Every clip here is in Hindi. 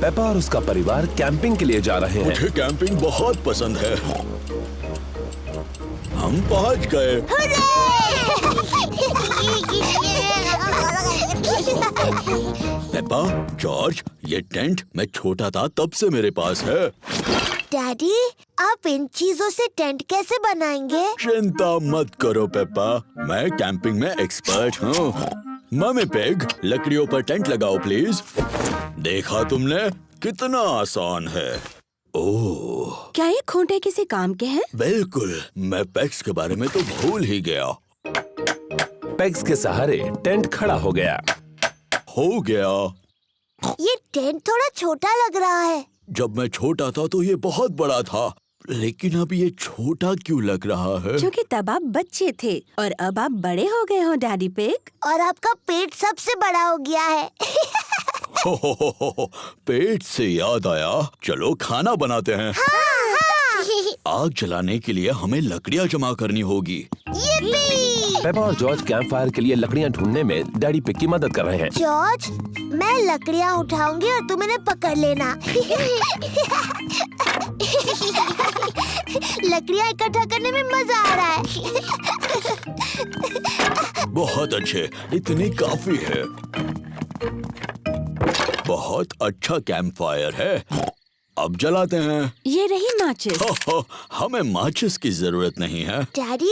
पेपा और उसका परिवार कैंपिंग के लिए जा रहे हैं। मुझे कैंपिंग बहुत पसंद है। हम पहुंच गए। पेपा, जॉर्ज, ये टेंट मैं छोटा था तब से मेरे पास है। डैडी, आप इन चीजों से टेंट कैसे बनाएंगे? चिंता मत करो पेपा, मैं कैंपिंग में एक्सपर्ट हूँ। मम्मी पिग, लकड़ियों पर टेंट लगाओ प्लीज। देखा तुमने, कितना आसान है। ओह, क्या ये खूंटे किसी काम के हैं? बिल्कुल, मैं पेग्स के बारे में तो भूल ही गया। पेग्स के सहारे टेंट खड़ा हो गया। हो गया। ये टेंट थोड़ा छोटा लग रहा है। जब मैं छोटा था तो ये बहुत बड़ा था, लेकिन अब ये छोटा क्यों लग रहा है? क्योंकि तब आप बच्चे थे और अब आप बड़े हो गए हो डैडी पिग। और आपका पेट सबसे बड़ा हो गया है। हो, पेट से याद आया, चलो खाना बनाते हैं। आग जलाने के लिए हमें लकड़ियाँ जमा करनी होगी। यिप्पी! पेपा और जॉर्ज कैंप फायर के लिए लकड़ियाँ ढूंढने में डैडी पिग की मदद कर रहे हैं। जॉर्ज, मैं लकड़ियाँ उठाऊंगी और तुम इन्हें पकड़ लेना। लकड़ियाँ इकट्ठा करने में मजा आ रहा है। बहुत अच्छे, इतनी काफी है। बहुत अच्छा कैंप फायर है। अब जलाते हैं। ये रही माचिस। हमें माचिस की जरूरत नहीं है। डैडी,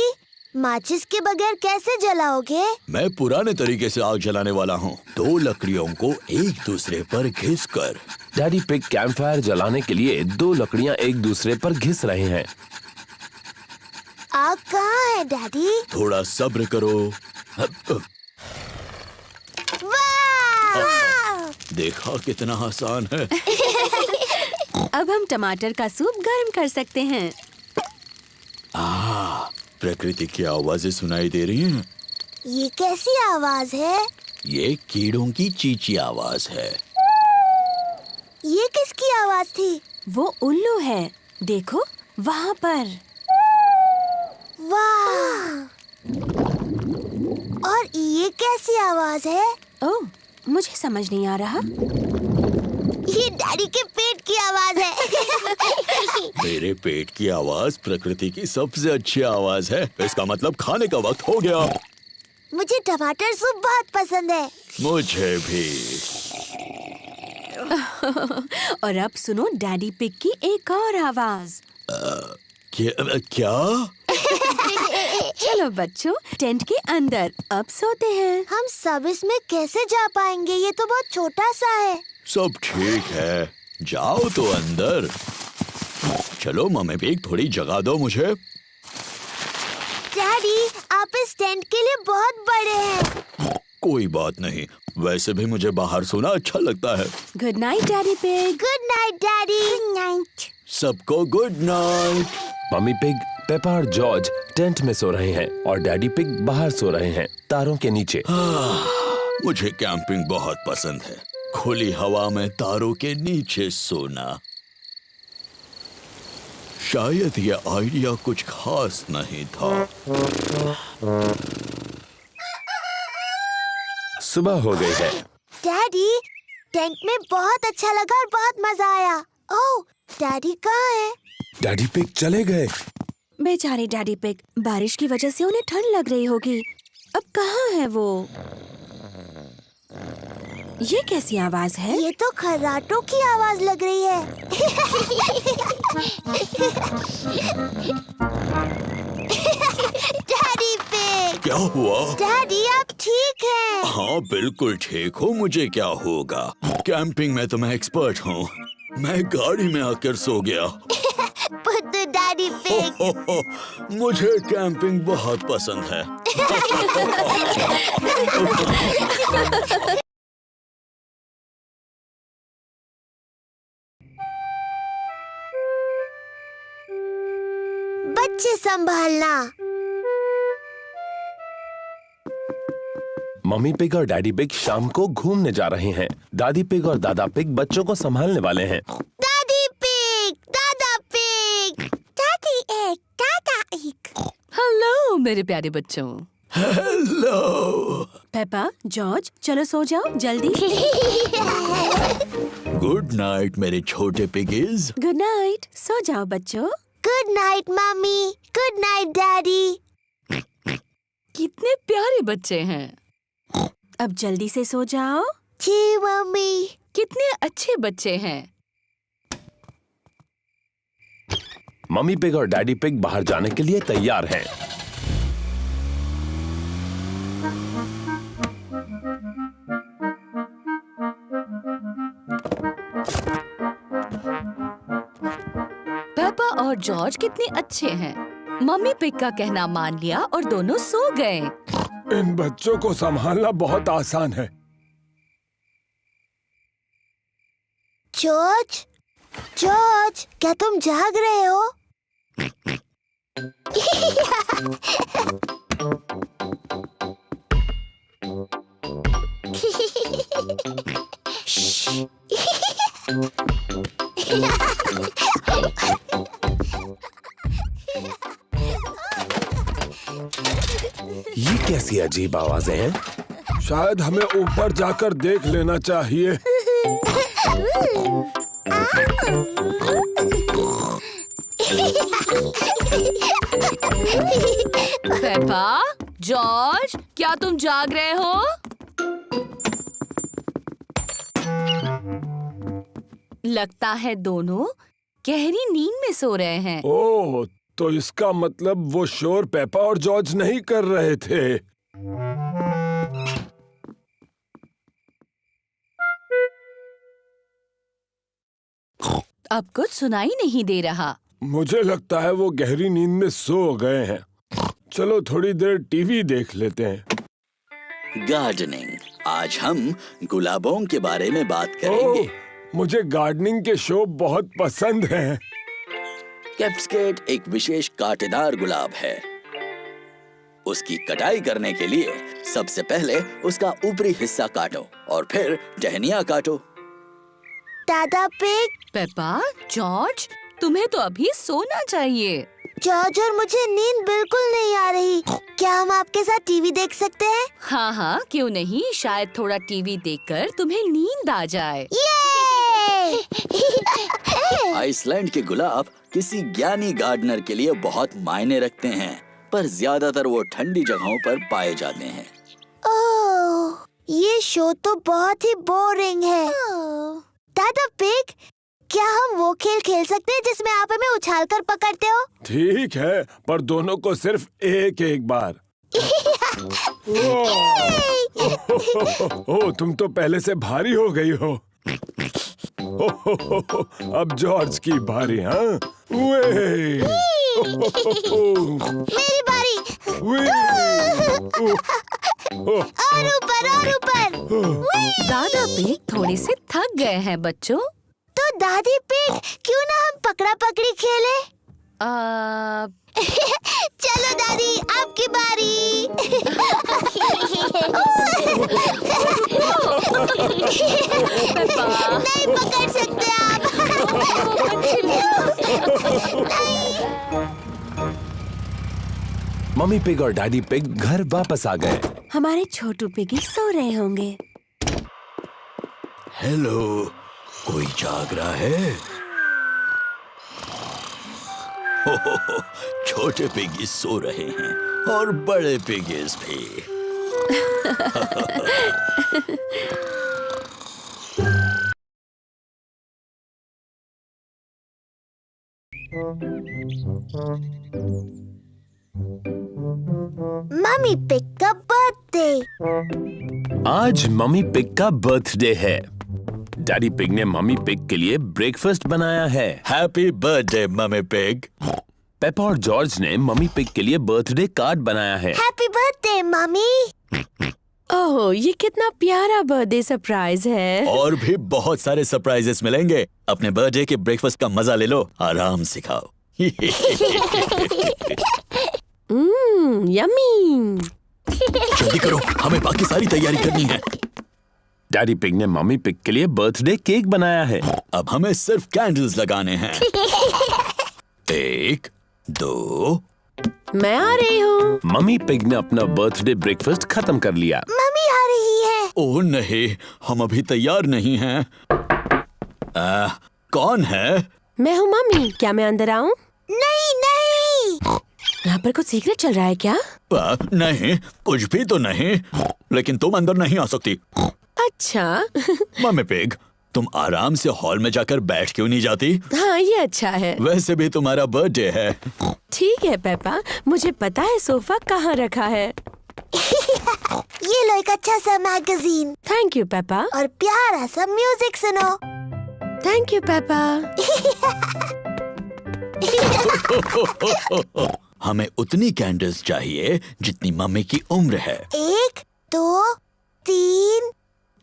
माचिस के बगैर कैसे जलाओगे? मैं पुराने तरीके से आग जलाने वाला हूँ। 2 लकड़ियों को एक दूसरे पर घिसकर। डैडी पिग कैंप फायर जलाने के लिए 2 लकड़ियाँ एक दूसरे पर घिस रहे हैं। आग कहाँ है डैडी? थोड़ा सब्र करो। वाह! देखा कितना आसान है। अब हम टमाटर का सूप गर्म कर सकते हैं। प्रकृति की आवाजें सुनाई दे रही हैं। ये कैसी आवाज है? ये कीड़ों की चींची आवाज है। ये किसकी आवाज थी? वो उल्लू है, देखो वहाँ पर। वाह! और ये कैसी आवाज है? ओह, मुझे समझ नहीं आ रहा। ये डैडी के पेट की आवाज है। मेरे पेट की आवाज प्रकृति की सबसे अच्छी आवाज है। इसका मतलब खाने का वक्त हो गया। मुझे टमाटर सूप बहुत पसंद है। मुझे भी। और अब सुनो डैडी पिग की एक और आवाज। क्या? चलो बच्चों, टेंट के अंदर अब सोते हैं। हम सब इसमें कैसे जा पाएंगे? ये तो बहुत छोटा सा है। सब ठीक है, जाओ तो अंदर। चलो मम्मी पिग, थोड़ी जगह दो मुझे। डैडी, आप इस टेंट के लिए बहुत बड़े हैं। कोई बात नहीं, वैसे भी मुझे बाहर सोना अच्छा लगता है। Good night daddy pig. Good night daddy. Good night. सबको good night. Mummy pig, Peppa और जॉर्ज टेंट में सो रहे हैं और डैडी पिग बाहर सो रहे हैं, तारों के नीचे। मुझे कैंपिंग बहुत पसंद है, खुली हवा में तारों के नीचे सोना। शायद ये आइडिया कुछ खास नहीं था। सुबह हो गई है। डैडी, टेंट में बहुत अच्छा लगा और बहुत मजा आया। ओह, डैडी कहाँ है? डैडी पिग चले गए। बेचारे डैडी पिग, बारिश की वजह से उन्हें ठंड लग रही होगी। अब कहाँ है वो? ये कैसी आवाज है? ये तो खर्राटों की आवाज लग रही है। Daddy pig. क्या हुआ? डैडी, आप ठीक हैं? हाँ बिल्कुल ठीक हूँ, मुझे क्या होगा? कैंपिंग में तो मैं एक्सपर्ट हूँ। मैं गाड़ी में आकर सो गया। बुद्धू डैडी पिग। मुझे कैंपिंग बहुत पसंद है। बच्चे संभालना। मम्मी पिग और डैडी पिग शाम को घूमने जा रहे हैं। दादी पिग और दादा पिग बच्चों को संभालने वाले हैं। दादी पिग, दादा पिग, दादी एक, दादा एक। हेलो मेरे प्यारे बच्चों। हेलो। पेपा, जॉर्ज, चलो सो जाओ जल्दी। गुड नाइट मेरे छोटे पिगीज। गुड नाइट, सो जाओ बच्चों। Good night mummy, good night daddy. कितने प्यारे बच्चे हैं। अब जल्दी से सो जाओ। जी मम्मी। कितने अच्छे बच्चे हैं। मम्मी पिग और डैडी पिग बाहर जाने के लिए तैयार हैं। पेपा और जॉर्ज कितने अच्छे हैं। मम्मी पिग का कहना मान लिया और दोनों सो गए। इन बच्चों को संभालना बहुत आसान है। जॉर्ज, जॉर्ज, क्या तुम जाग रहे हो? ये कैसी अजीब आवाजें हैं? शायद हमें ऊपर जाकर देख लेना चाहिए। पेपा, जॉर्ज, क्या तुम जाग रहे हो? लगता है दोनों गहरी नींद में सो रहे हैं। ओह, तो इसका मतलब वो शोर पेपा और जॉर्ज नहीं कर रहे थे। अब कुछ सुनाई नहीं दे रहा। मुझे लगता है वो गहरी नींद में सो गए हैं। चलो थोड़ी देर टीवी देख लेते हैं। गार्डनिंग। आज हम गुलाबों के बारे में बात करेंगे। ओह, मुझे गार्डनिंग के शो बहुत पसंद हैं। कैप्सकेट एक विशेष कांटेदार गुलाब है। उसकी कटाई करने के लिए सबसे पहले उसका ऊपरी हिस्सा काटो और फिर टहनियाँ काटो। दादा पिग, पेपा, जॉर्ज, तुम्हें तो अभी सोना चाहिए। जॉर्ज और मुझे नींद बिल्कुल नहीं आ रही। क्या हम आपके साथ टीवी देख सकते हैं? हाँ हाँ, क्यों नहीं। शायद थोड़ा टीवी देखकर तुम्हें नींद आ जाए। ये! आइसलैंड के गुलाब किसी ज्ञानी गार्डनर के लिए बहुत मायने रखते हैं, पर ज्यादातर वो ठंडी जगहों पर पाए जाते हैं। ओह, ये शो तो बहुत ही बोरिंग है। दादा पिग, क्या हम वो खेल खेल सकते हैं जिसमें आप हमें उछालकर पकड़ते हो? ठीक है, पर दोनों को सिर्फ एक एक बार। ओह, तुम तो पहले से भारी हो गई हो। अब जॉर्ज की बारी। हाँ, मेरी बारी। और ऊपर और ऊपर। दादा पिग थोड़े से थक गए हैं बच्चों। तो दादी पिग, क्यों ना हम पकड़ा पकड़ी खेले? चलो दादी, आपकी बारी। नहीं पकड़ सकते आप। मम्मी पिग और डैडी पिग घर वापस आ गए। हमारे छोटू पिगी सो रहे होंगे। हेलो, कोई जाग रहा है? छोटे पिगीज सो रहे हैं और बड़े पिगीज भी। मम्मी पिग का बर्थडे। आज मम्मी पिग का बर्थडे है। डैडी पिग ने मम्मी पिग के लिए ब्रेकफास्ट बनाया है। Happy birthday mummy pig. Peppa और जॉर्ज ने मम्मी पिग के लिए बर्थडे कार्ड बनाया है। Happy birthday mummy. ओह, ये कितना प्यारा बर्थडे सरप्राइज है। और भी बहुत सारे सरप्राइजेस मिलेंगे। अपने बर्थडे के ब्रेकफास्ट का मजा ले लो, आराम से खाओ। यम्मी। जल्दी करो, हमें बाकी सारी तैयारी करनी है। डैडी पिग ने मम्मी पिग के लिए बर्थडे केक बनाया है। अब हमें सिर्फ कैंडल्स लगाने हैं। 1, 2। मैं आ रही हूँ। मम्मी पिग ने अपना बर्थडे ब्रेकफास्ट खत्म कर लिया। मम्मी आ रही है। ओह नहीं, हम अभी तैयार नहीं हैं। कौन है? मैं हूँ मम्मी। क्या मैं अंदर आऊँ? नहीं नहीं। यहाँ पर कुछ सीक्रेट चल रहा है क्या? नहीं, कुछ भी तो नहीं, लेकिन तुम अंदर नहीं आ सकती। अच्छा। मम्मी पिग, तुम आराम से हॉल में जाकर बैठ क्यों नहीं जाती? हाँ, ये अच्छा है। वैसे भी तुम्हारा बर्थडे है। ठीक है पेपा, मुझे पता है सोफा कहाँ रखा है। ये लो एक अच्छा सा मैगजीन थैंक यू पेपा। और प्यारा सा म्यूजिक सुनो। Thank you Peppa. हमें उतनी कैंडल्स चाहिए जितनी मम्मी की उम्र है। 1 2 3।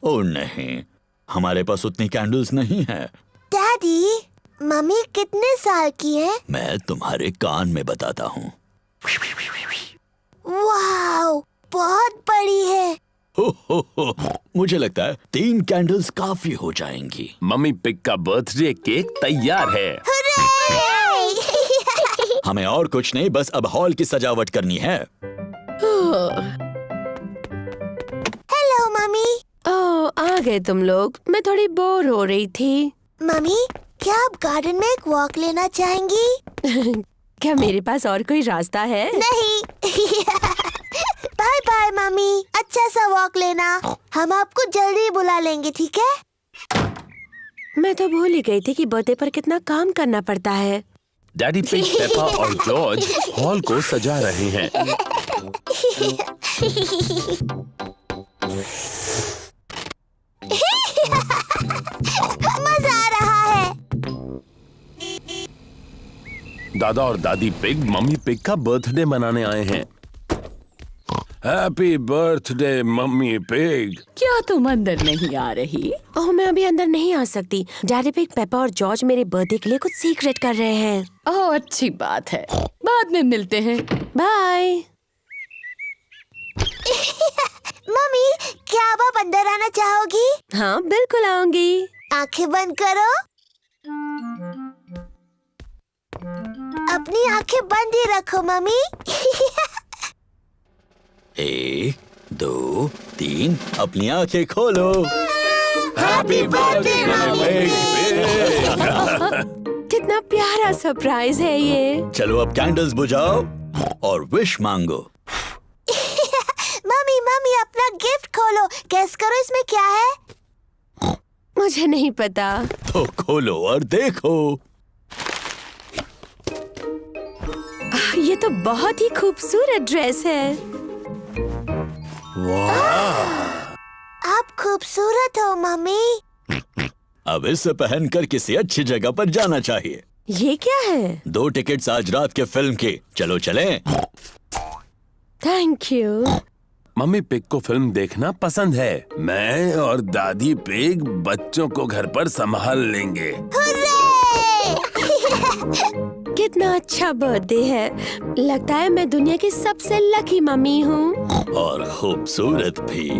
ओ नहीं, हमारे पास उतनी कैंडल्स नहीं है। डैडी, मम्मी कितने साल की है? मैं तुम्हारे कान में बताता हूँ। वाओ, बहुत बड़ी है। मुझे लगता है 3 कैंडल्स काफी हो जाएंगी। मम्मी पिग का बर्थडे केक तैयार है। हमें और कुछ नहीं, बस अब हॉल की सजावट करनी है। Hello mummy. ओह, आ गए तुम लोग। मैं थोड़ी बोर हो रही थी। मम्मी, क्या आप गार्डन में एक वॉक लेना चाहेंगी? क्या मेरे पास और कोई रास्ता है? नहीं। बाय बाय मम्मी, अच्छा सा वॉक लेना। हम आपको जल्दी बुला लेंगे, ठीक है? मैं तो भूल ही गई थी कि बर्थडे पर कितना काम करना पड़ता है। डैडी पिग, पेपा और जॉर्ज हॉल को सजा रहे हैं। मजा आ रहा है। दादा और दादी पिग मम्मी पिग का बर्थडे मनाने आए हैं। Happy birthday mummy pig. क्या तुम अंदर नहीं आ रही? ओह, मैं अभी अंदर नहीं आ सकती। डैडी पिग, पेपा और जॉर्ज मेरे बर्थडे के लिए कुछ सीक्रेट कर रहे हैं। ओह, अच्छी बात है, बाद में मिलते हैं। बाय। मम्मी, क्या आप अंदर आना चाहोगी? हाँ, बिल्कुल आऊंगी। आंखें बंद करो। अपनी आंखें बंद ही रखो मम्मी। 1 2 3, अपनी आंखें खोलो। Happy birthday mummy. कितना प्यारा सरप्राइज है ये। चलो अब कैंडल्स बुझाओ और विश मांगो। मम्मी मम्मी, अपना गिफ्ट खोलो। गेस करो इसमें क्या है? मुझे नहीं पता। तो खोलो और देखो। ये तो बहुत ही खूबसूरत ड्रेस है। वाह! आप खूबसूरत हो मम्मी। अब इसे पहनकर किसी अच्छी जगह पर जाना चाहिए। ये क्या है? 2 टिकट्स आज रात के फिल्म के। चलो चलें। Thank you. मम्मी पिग को फिल्म देखना पसंद है। मैं और दादी पिग बच्चों को घर पर संभाल लेंगे। कितना अच्छा बर्थडे है। लगता है मैं दुनिया की सबसे लकी मम्मी हूँ। और खूबसूरत भी।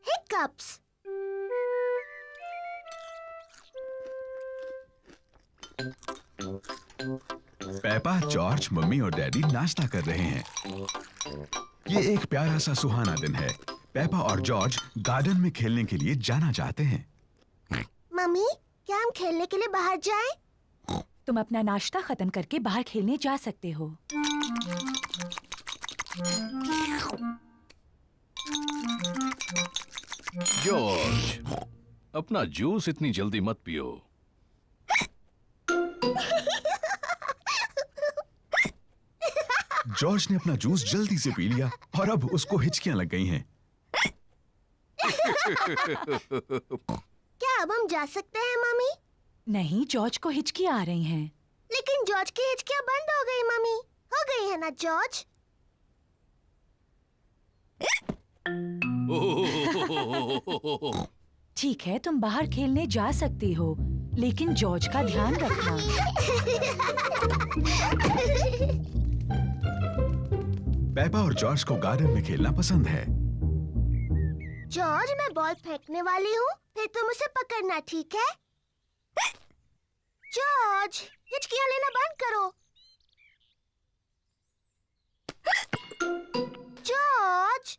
Hiccups. पेपा, जॉर्ज, मम्मी और डैडी नाश्ता कर रहे हैं। ये एक प्यारा सा सुहाना दिन है। पेपा और जॉर्ज गार्डन में खेलने के लिए जाना चाहते हैं। मम्मी, क्या हम खेलने के लिए बाहर जाएं? तुम अपना नाश्ता खत्म करके बाहर खेलने जा सकते हो। जॉर्ज, अपना जूस इतनी जल्दी मत पियो। जॉर्ज ने अपना जूस जल्दी से पी लिया और अब उसको हिचकियां लग गई हैं। क्या अब हम जा सकते हैं मम्मी? नहीं, जॉर्ज को हिचकी आ रही हैं। लेकिन जॉर्ज की हिचकियां बंद हो गई मम्मी। हो गई है ना जॉर्ज? ठीक है, तुम बाहर खेलने जा सकती हो, लेकिन जॉर्ज का ध्यान रखना। पेपा और जॉर्ज को गार्डन में खेलना पसंद है। जॉर्ज, मैं बॉल फेंकने वाली हूँ, फिर तुम उसे पकड़ना, ठीक है? जॉर्ज, हिचकियां लेना बंद करो। जॉर्ज,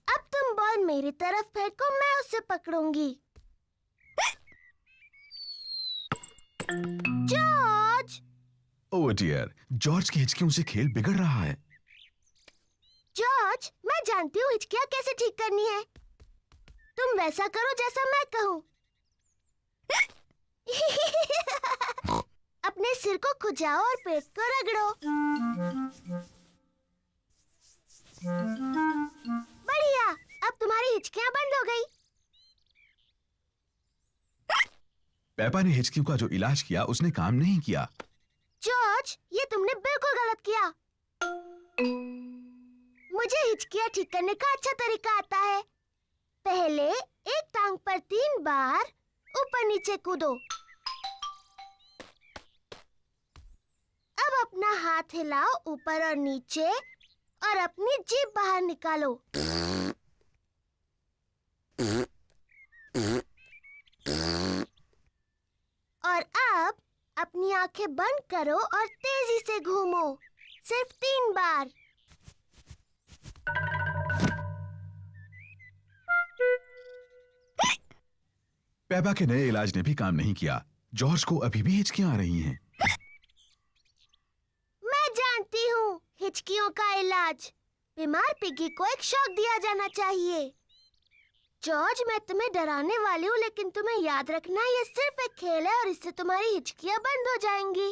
अब तुम बॉल मेरी तरफ फेंको, मैं उसे पकड़ूंगी। जॉर्ज! ओह डियर, जॉर्ज की हिचकियों से खेल बिगड़ रहा है। जॉर्ज, मैं जानती हूँ हिचकियां कैसे ठीक करनी है। तुम वैसा करो जैसा मैं कहूँ। अपने सिर को खुजाओ और पेट को रगड़ो। बढ़िया, अब तुम्हारी हिचकियां बंद हो गई। पेपा ने हिचकियों का जो इलाज किया उसने काम नहीं किया। जॉर्ज, ये तुमने बिल्कुल गलत किया। मुझे हिचकियां ठीक करने का अच्छा तरीका आता है। पहले एक टांग पर 3 बार ऊपर नीचे कूदो। अब अपना हाथ हिलाओ ऊपर और नीचे और अपनी जीभ बाहर निकालो। और अब अपनी आंखें बंद करो और तेजी से घूमो, सिर्फ 3 बार। पेपा के नए इलाज ने भी काम नहीं किया। जॉर्ज को अभी भी हिचकियां आ रही हैं। मैं जानती हूँ हिचकियों का इलाज। बीमार पिगी को एक शॉक दिया जाना चाहिए। जॉर्ज, मैं तुम्हें डराने वाली हूँ, लेकिन तुम्हें याद रखना ये सिर्फ एक खेल है और इससे तुम्हारी हिचकियां बंद हो जाएंगी।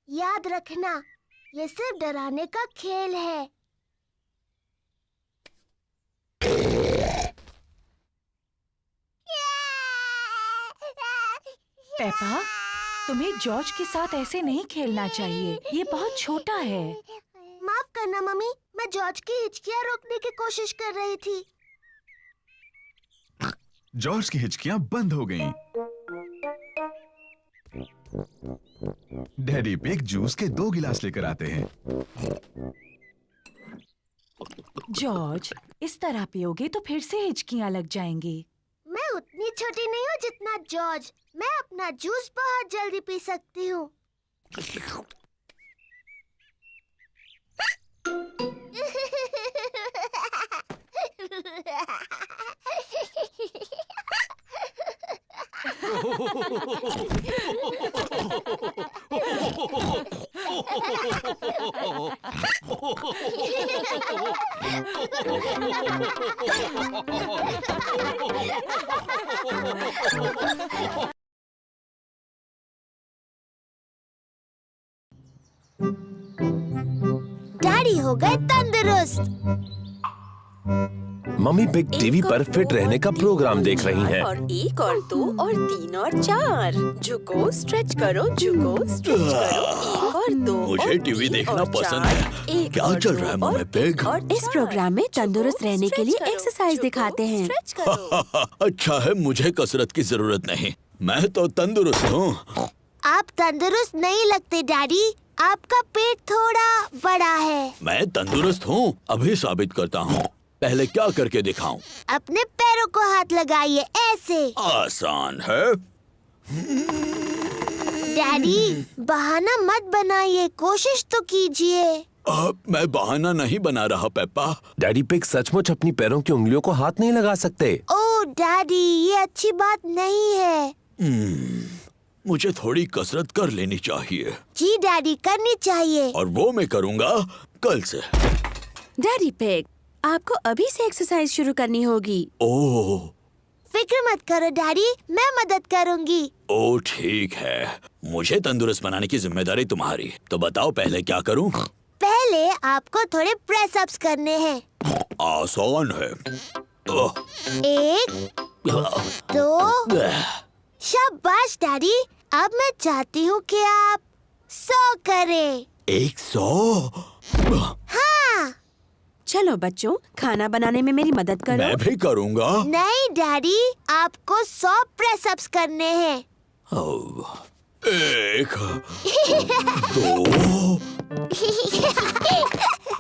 याद रखना, ये सिर्फ डराने का खेल है। पेपा, तुम्हें जॉर्ज के साथ ऐसे नहीं खेलना चाहिए। ये बहुत छोटा है। माफ करना मम्मी, मैं जॉर्ज की हिचकियां रोकने की कोशिश कर रही थी। जॉर्ज की हिचकियां बंद हो गईं। डैडी पिग जूस के 2 गिलास लेकर आते हैं। जॉर्ज, इस तरह पियोगे तो फिर से हिचकियां लग जाएंगी। मैं उतनी छोटी नहीं हूँ जितना जॉर्ज। मैं अपना जूस बहुत जल्दी पी सकती हूँ। डैडी हो गए तंदुरुस्त। मम्मी पिग टीवी पर फिट रहने का प्रोग्राम देख रही हैं। और 1 और 2 और 3 और 4 झुको, स्ट्रेच करो, झुको, स्ट्रेच करो। 1 और 2 मुझे टीवी देखना पसंद है। क्या चल रहा है मम्मी पिग? इस प्रोग्राम में तंदुरुस्त रहने के लिए एक्सरसाइज दिखाते हैं। अच्छा है, मुझे कसरत की जरूरत नहीं। मैं तो तंदुरुस्त हूँ। आप तंदुरुस्त नहीं लगते डैडी। आपका पेट थोड़ा बड़ा है। मैं तंदुरुस्त हूँ, अभी साबित करता हूँ। पहले क्या करके दिखाऊं? अपने पैरों को हाथ लगाइए, ऐसे। आसान है। डैडी, बहाना मत बनाइए, कोशिश तो कीजिए। मैं बहाना नहीं बना रहा पेप्पा। डैडी पिग सचमुच अपनी पैरों की उंगलियों को हाथ नहीं लगा सकते। ओह डैडी, ये अच्छी बात नहीं है। मुझे थोड़ी कसरत कर लेनी चाहिए। जी डैडी, करनी चाहिए। और वो मैं करूँगा कल से। डैडी पिग, आपको अभी से एक्सरसाइज शुरू करनी होगी। ओह, फिक्र मत करो डैडी, मैं मदद करूंगी। ओह ठीक है। मुझे तंदुरुस्त बनाने की जिम्मेदारी तुम्हारी। तो बताओ पहले क्या करूं? पहले आपको थोड़े प्रेस अप्स करने हैं। आसान है। 1 2 शाबाश डैडी। अब मैं चाहती हूँ कि आप 100 करें। 100? हाँ। चलो बच्चों, खाना बनाने में मेरी मदद करो। मैं भी करूँगा। नहीं डैडी, आपको 100 प्रेस अप्स करने हैं। 1 2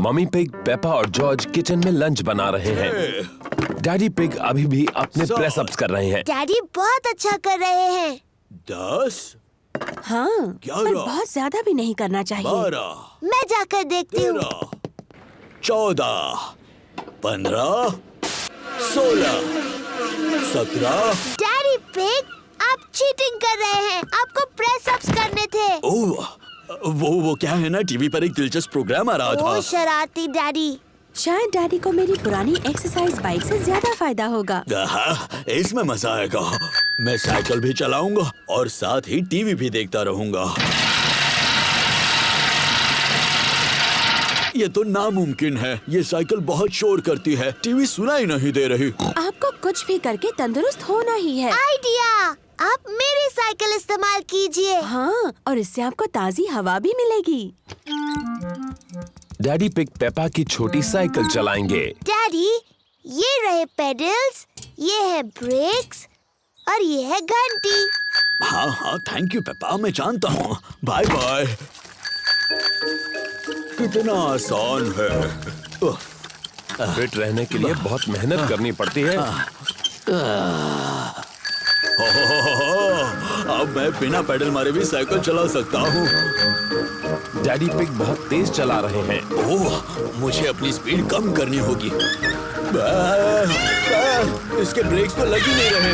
मम्मी पिग, पेपा और जॉर्ज किचन में लंच बना रहे हैं। डैडी पिग अभी भी अपने सर। प्रेस अप्स कर रहे हैं। डैडी बहुत अच्छा कर रहे हैं। 10, हाँ, पर 11, बहुत ज्यादा भी नहीं करना चाहिए। 12, मैं जाकर देखती हूँ। 13, 14, 15, 16, 17। डैडी पिग, आप चीटिंग कर रहे हैं। आपको प्रेस अप्स करने थे। ओह, वो क्या है ना, टीवी पर एक दिलचस्प प्रोग्राम आ रहा ओ था। शरारती डैडी। शायद डैडी को मेरी पुरानी एक्सरसाइज बाइक से ज्यादा फायदा होगा। इसमें मजा आएगा। मैं साइकिल भी चलाऊंगा और साथ ही टीवी भी देखता रहूंगा। ये तो नामुमकिन है। ये साइकिल बहुत शोर करती है, टीवी सुनाई नहीं दे रही। आपको कुछ भी करके तंदुरुस्त होना ही है। आइडिया, आप मेरी साइकिल इस्तेमाल कीजिए। हाँ, और इससे आपको ताजी हवा भी मिलेगी। डैडी पिग पेपा की छोटी साइकिल चलाएंगे। डैडी, ये रहे पेडल्स, ये है ब्रेक्स और ये है घंटी। हाँ हाँ, थैंक यू पेपा, मैं जानता हूँ। Bye bye. कितना आसान है। फिट रहने के लिए बहुत मेहनत करनी पड़ती है। अब मैं बिना पेडल मारे भी साइकिल चला सकता हूँ। डैडी पिग बहुत तेज चला रहे हैं। ओह, मुझे अपनी स्पीड कम करनी होगी। इसके ब्रेक्स तो लग ही नहीं रहे।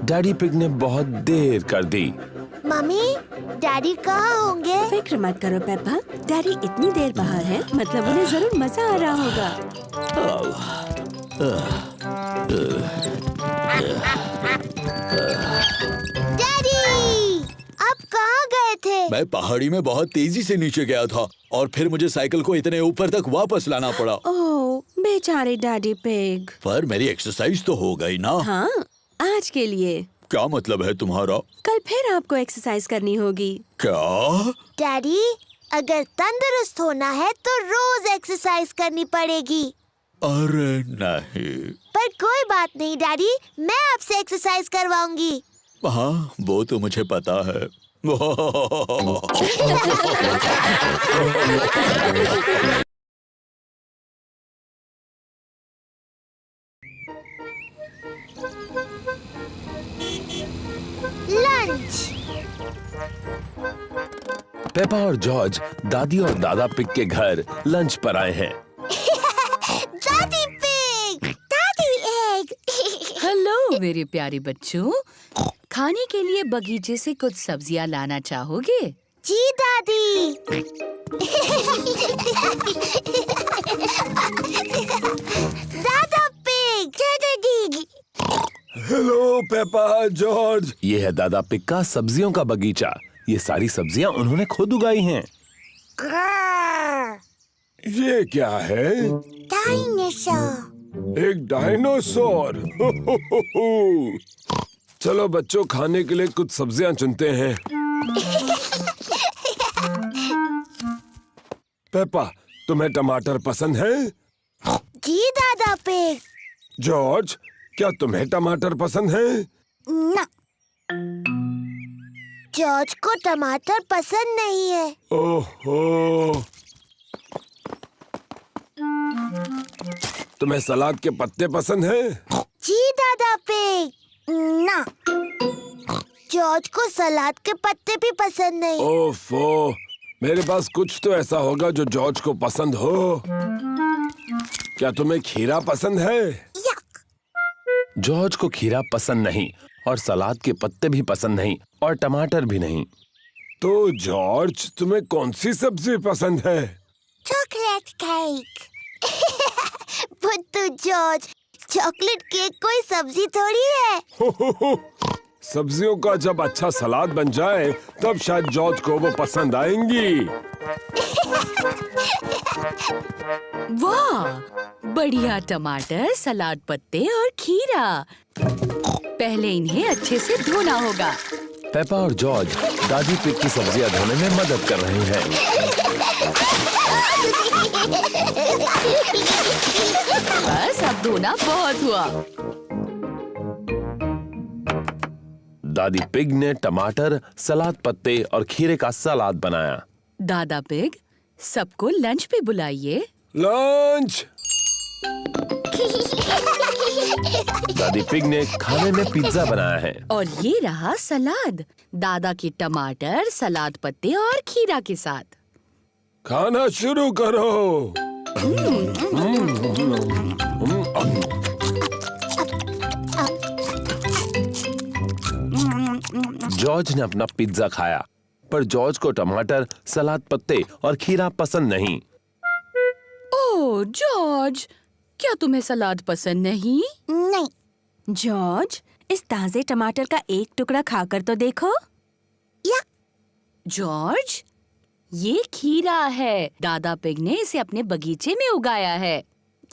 डैडी पिग ने बहुत देर कर दी। मम्मी, डैडी कहाँ होंगे? फिक्र मत करो पेपा, डैडी इतनी देर बाहर है, मतलब उन्हें जरूर मजा आ रहा होगा। डैडी, आप कहाँ गए थे? मैं पहाड़ी में बहुत तेजी से नीचे गया था और फिर मुझे साइकिल को इतने ऊपर तक वापस लाना पड़ा। ओह, बेचारे डैडी पिग। पर मेरी एक्सरसाइज तो हो गई ना। हाँ, आज के लिए। क्या मतलब है तुम्हारा? कल फिर आपको एक्सरसाइज करनी होगी। क्या? डैडी, अगर तंदुरुस्त होना है तो रोज एक्सरसाइज करनी पड़ेगी। अरे नहीं। पर कोई बात नहीं डैडी, मैं आपसे एक्सरसाइज करवाऊंगी। हाँ, वो तो मुझे पता है। लंच। पेपा और जॉर्ज दादी और दादा पिग के घर लंच पर आए हैं। दादी पिग, दादी एग। हेलो मेरे प्यारे बच्चों, खाने के लिए बगीचे से कुछ सब्जियां लाना चाहोगे? जी दादी। दादा पिग, दादी। Hello Peppa, George. ये है दादा पिग का सब्जियों का बगीचा। ये सारी सब्जियां उन्होंने खुद उगाई हैं। ये क्या है? डायनासोर। एक डायनासोर। चलो बच्चों, खाने के लिए कुछ सब्जियां चुनते हैं। पेपा, तुम्हें टमाटर पसंद है? जी दादा पिग। जॉर्ज, क्या तुम्हें टमाटर पसंद है? ना, जॉर्ज को टमाटर पसंद नहीं है। ओहो, तुम्हें सलाद के पत्ते पसंद हैं? जी दादा पिग। ना, जॉर्ज को सलाद के पत्ते भी पसंद नहीं। ओफो, मेरे पास कुछ तो ऐसा होगा जो जॉर्ज को पसंद हो। क्या तुम्हें खीरा पसंद है? यक। जॉर्ज को खीरा पसंद नहीं और सलाद के पत्ते भी पसंद नहीं और टमाटर भी नहीं। तो जॉर्ज, तुम्हें कौन सी सब्जी पसंद है? Chocolate cake. बुद्धू जॉर्ज, चॉकलेट केक कोई सब्जी थोड़ी है। हो। सब्जियों का जब अच्छा सलाद बन जाए तब शायद जॉर्ज को वो पसंद आएंगी। वाह, बढ़िया टमाटर, सलाद पत्ते और खीरा। पहले इन्हें अच्छे से धोना होगा। पेपा और जॉर्ज दादी पिग की सब्जियां धोने में मदद कर रहे हैं। बस अब धोना बहुत हुआ। दादी पिग ने टमाटर, सलाद पत्ते और खीरे का सलाद बनाया। दादा पिग, सबको लंच पे बुलाइए। लंच। दादी पिग ने खाने में पिज्जा बनाया है। और ये रहा सलाद, दादा की टमाटर, सलाद पत्ते और खीरा के साथ। खाना शुरू करो। जॉर्ज ने अपना पिज्जा खाया, पर जॉर्ज को टमाटर, सलाद पत्ते और खीरा पसंद नहीं। ओह जॉर्ज, क्या तुम्हें सलाद पसंद नहीं? नहीं। जॉर्ज, इस ताजे टमाटर का एक टुकड़ा खाकर तो देखो। या जॉर्ज, ये खीरा है। दादा पिग ने इसे अपने बगीचे में उगाया है।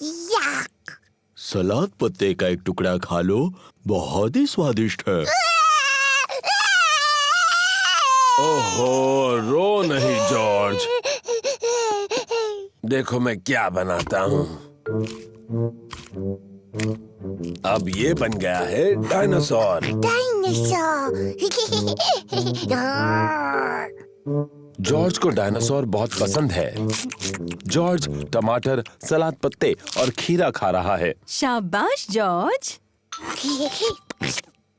याक। सलाद पत्ते का एक टुकड़ा खा लो, बहुत ही स्वादिष्ट है। ओहो, रो नहीं जॉर्ज। देखो मैं क्या बनाता हूँ। अब ये बन गया है डायनासोर। डायनासोर। जॉर्ज को डायनासोर बहुत पसंद है। जॉर्ज टमाटर, सलाद पत्ते और खीरा खा रहा है। शाबाश जॉर्ज।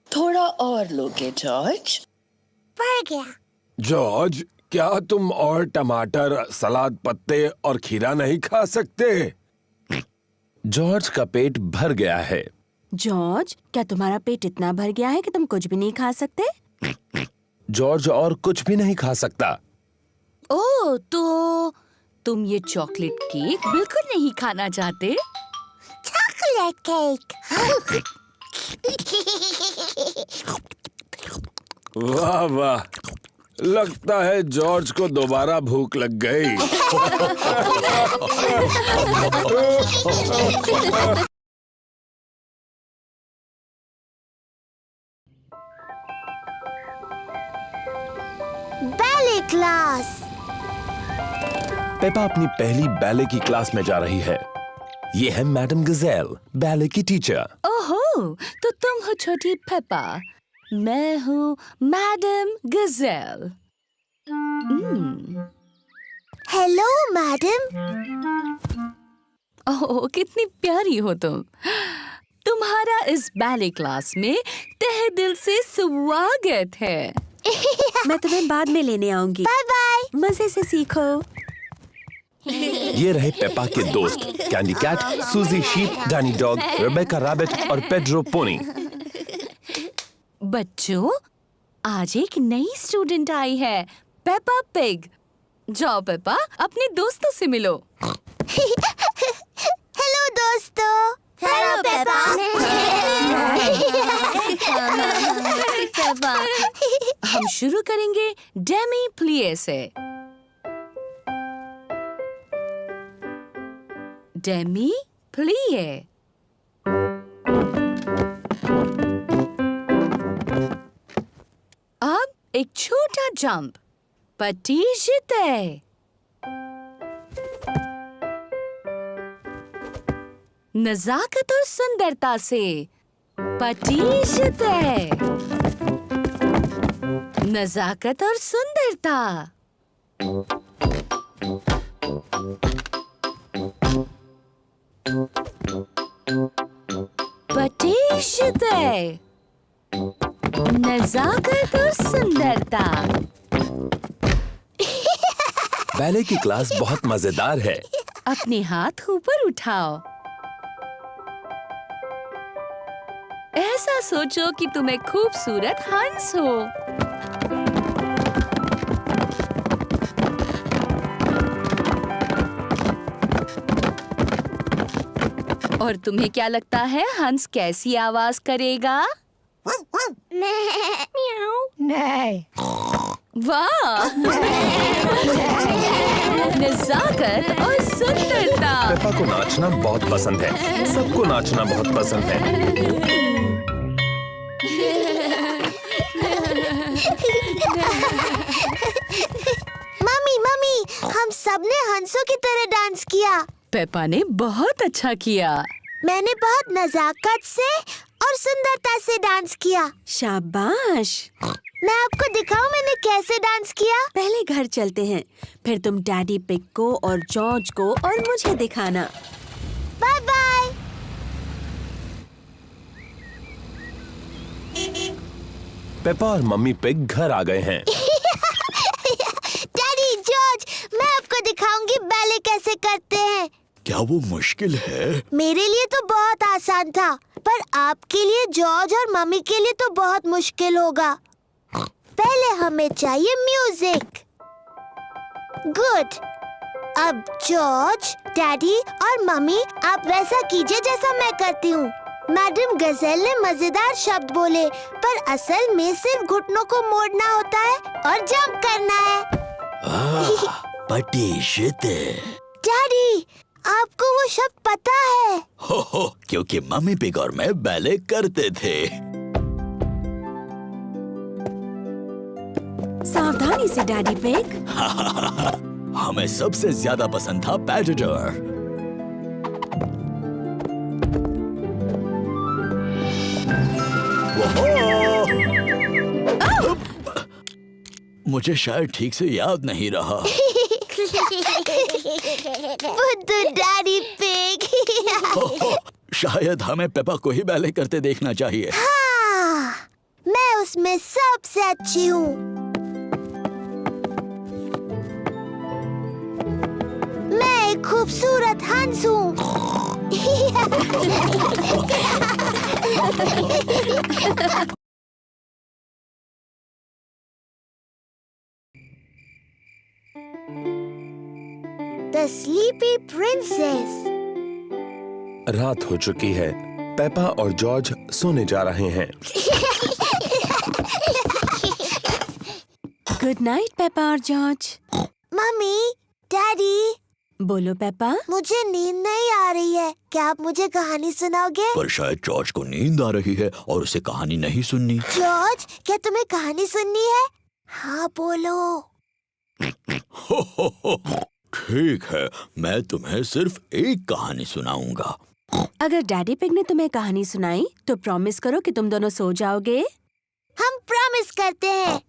थोड़ा और लोगे जॉर्ज? पड़ गया। जॉर्ज, क्या तुम और टमाटर, सलाद पत्ते और खीरा नहीं खा सकते? जॉर्ज का पेट भर गया है। जॉर्ज, क्या तुम्हारा पेट इतना भर गया है कि तुम कुछ भी नहीं खा सकते? जॉर्ज और कुछ भी नहीं खा सकता। ओह, तो तुम ये चॉकलेट केक बिल्कुल नहीं खाना चाहते? Chocolate cake. वाह वाह, लगता है जॉर्ज को दोबारा भूख लग गई। Ballet class. पेपा अपनी पहली बैले की क्लास में जा रही है। ये है मैडम गजेल, बैले की टीचर। ओहो, तो तुम हो छोटी पेपा, मैं हूँ मैडम गजेल। Hello madam. ओह, कितनी प्यारी हो तुम। तुम्हारा इस बैले क्लास में तहे दिल से स्वागत है। मैं तुम्हें बाद में लेने आऊंगी। Bye bye. मजे से सीखो। ये रहे पेपा के दोस्त, Candy Cat, Suzy Sheep, Danny Dog, Rebecca Rabbit और पेड्रो पोनी। बच्चों, आज एक नई स्टूडेंट आई है, पेपा पिग। जाओ पेपा, अपने दोस्तों से मिलो। हेलो दोस्तों। Hello Peppa. हम शुरू करेंगे डेमी प्लिए से। डेमी प्लिए। अब एक छोटा जंप, पटीजिते। नजाकत और सुंदरता से पटीजिते। नजाकत और सुंदरता। पटीजिते। नजाकत और सुंदरता। बैले की क्लास बहुत मजेदार है। अपने हाथ ऊपर उठाओ। ऐसा सोचो कि तुम एक खूबसूरत हंस हो। और तुम्हें क्या लगता है हंस कैसी आवाज करेगा? नहीं। वाह! नजाकत और सुंदरता। पेपा को नाचना बहुत पसंद है। सबको नाचना बहुत पसंद है। मम्मी मम्मी, हम सबने हंसों की तरह डांस किया। पेपा ने बहुत अच्छा किया। मैंने बहुत नजाकत से और सुंदरता से डांस किया। शाबाश। मैं आपको दिखाऊं मैंने कैसे डांस किया। पहले घर चलते हैं, फिर तुम डैडी पिग को और जॉर्ज को और मुझे दिखाना। Bye bye. पेपा और मम्मी पिग घर आ गए हैं। डैडी, जॉर्ज, मैं आपको दिखाऊंगी बैले कैसे करते हैं। क्या वो मुश्किल है? मेरे लिए तो बहुत आसान था, पर आपके लिए, जॉर्ज और मम्मी के लिए तो बहुत मुश्किल होगा। पहले हमें चाहिए म्यूजिक। गुड। अब जॉर्ज, डैडी और मम्मी, आप वैसा कीजिए जैसा मैं करती हूँ। मैडम गजेल ने मजेदार शब्द बोले, पर असल में सिर्फ घुटनों को मोड़ना होता है और जंप करना है। डैडी, आपको वो शब्द पता है? हो, क्योंकि मम्मी पिग और मैं बैले करते थे। सावधानी से डैडी पिग। हमें सबसे ज्यादा पसंद था पैटेडर। मुझे शायद ठीक से याद नहीं रहा। बुद्धू डैडी पिग। शायद हमें पेपा को ही बैले करते देखना चाहिए। हाँ, मैं उसमें सबसे अच्छी हूँ। मैं एक खूबसूरत हंस हूँ। The Sleepy Princess। रात हो चुकी है। पेपा और जॉर्ज सोने जा रहे हैं। गुड नाइट पेपा और जॉर्ज। Mummy, daddy. बोलो पेपा। मुझे नींद नहीं आ रही है, क्या आप मुझे कहानी सुनाओगे? पर शायद जॉर्ज को नींद आ रही है और उसे कहानी नहीं सुननी। जॉर्ज, क्या तुम्हें कहानी सुननी है? हाँ बोलो। ठीक है, मैं तुम्हें सिर्फ एक कहानी सुनाऊंगा। अगर डैडी पिग ने तुम्हें कहानी सुनाई तो प्रॉमिस करो कि तुम दोनों सो जाओगे। हम प्रॉमिस करते हैं।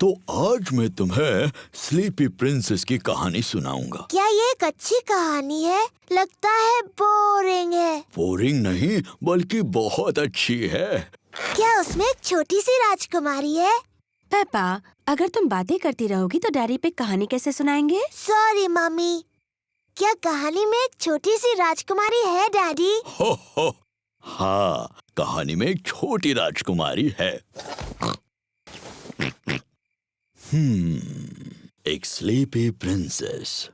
तो आज मैं तुम्हें स्लीपी प्रिंसेस की कहानी सुनाऊंगा। क्या ये एक अच्छी कहानी है? लगता है बोरिंग है। बोरिंग नहीं, बल्कि बहुत अच्छी है। क्या उसमें एक छोटी सी राजकुमारी है? पेपा, अगर तुम बातें करती रहोगी तो डैडी पिग कहानी कैसे सुनाएंगे? Sorry mummy. क्या कहानी में एक छोटी सी राजकुमारी है डैडी? हो, हाँ, कहानी में एक छोटी राजकुमारी है। एक स्लीपी प्रिंसेस।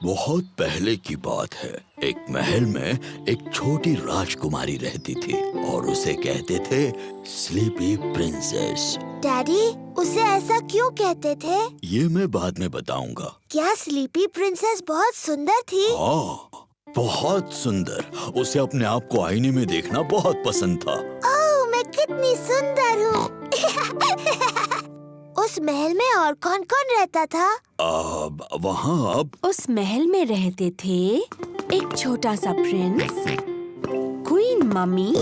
बहुत पहले की बात है। एक महल में एक छोटी राजकुमारी रहती थी और उसे कहते थे स्लीपी प्रिंसेस। डैडी, उसे ऐसा क्यों कहते थे? ये मैं बाद में बताऊंगा। क्या स्लीपी प्रिंसेस बहुत सुंदर थी? हाँ, बहुत सुंदर। उसे अपने आप को आईने में देखना बहुत पसंद था। ओह, मैं कितनी सुंदर हूँ। उस महल में और कौन कौन रहता था? वहाँ उस महल में रहते थे एक छोटा सा प्रिंस, क्वीन मम्मी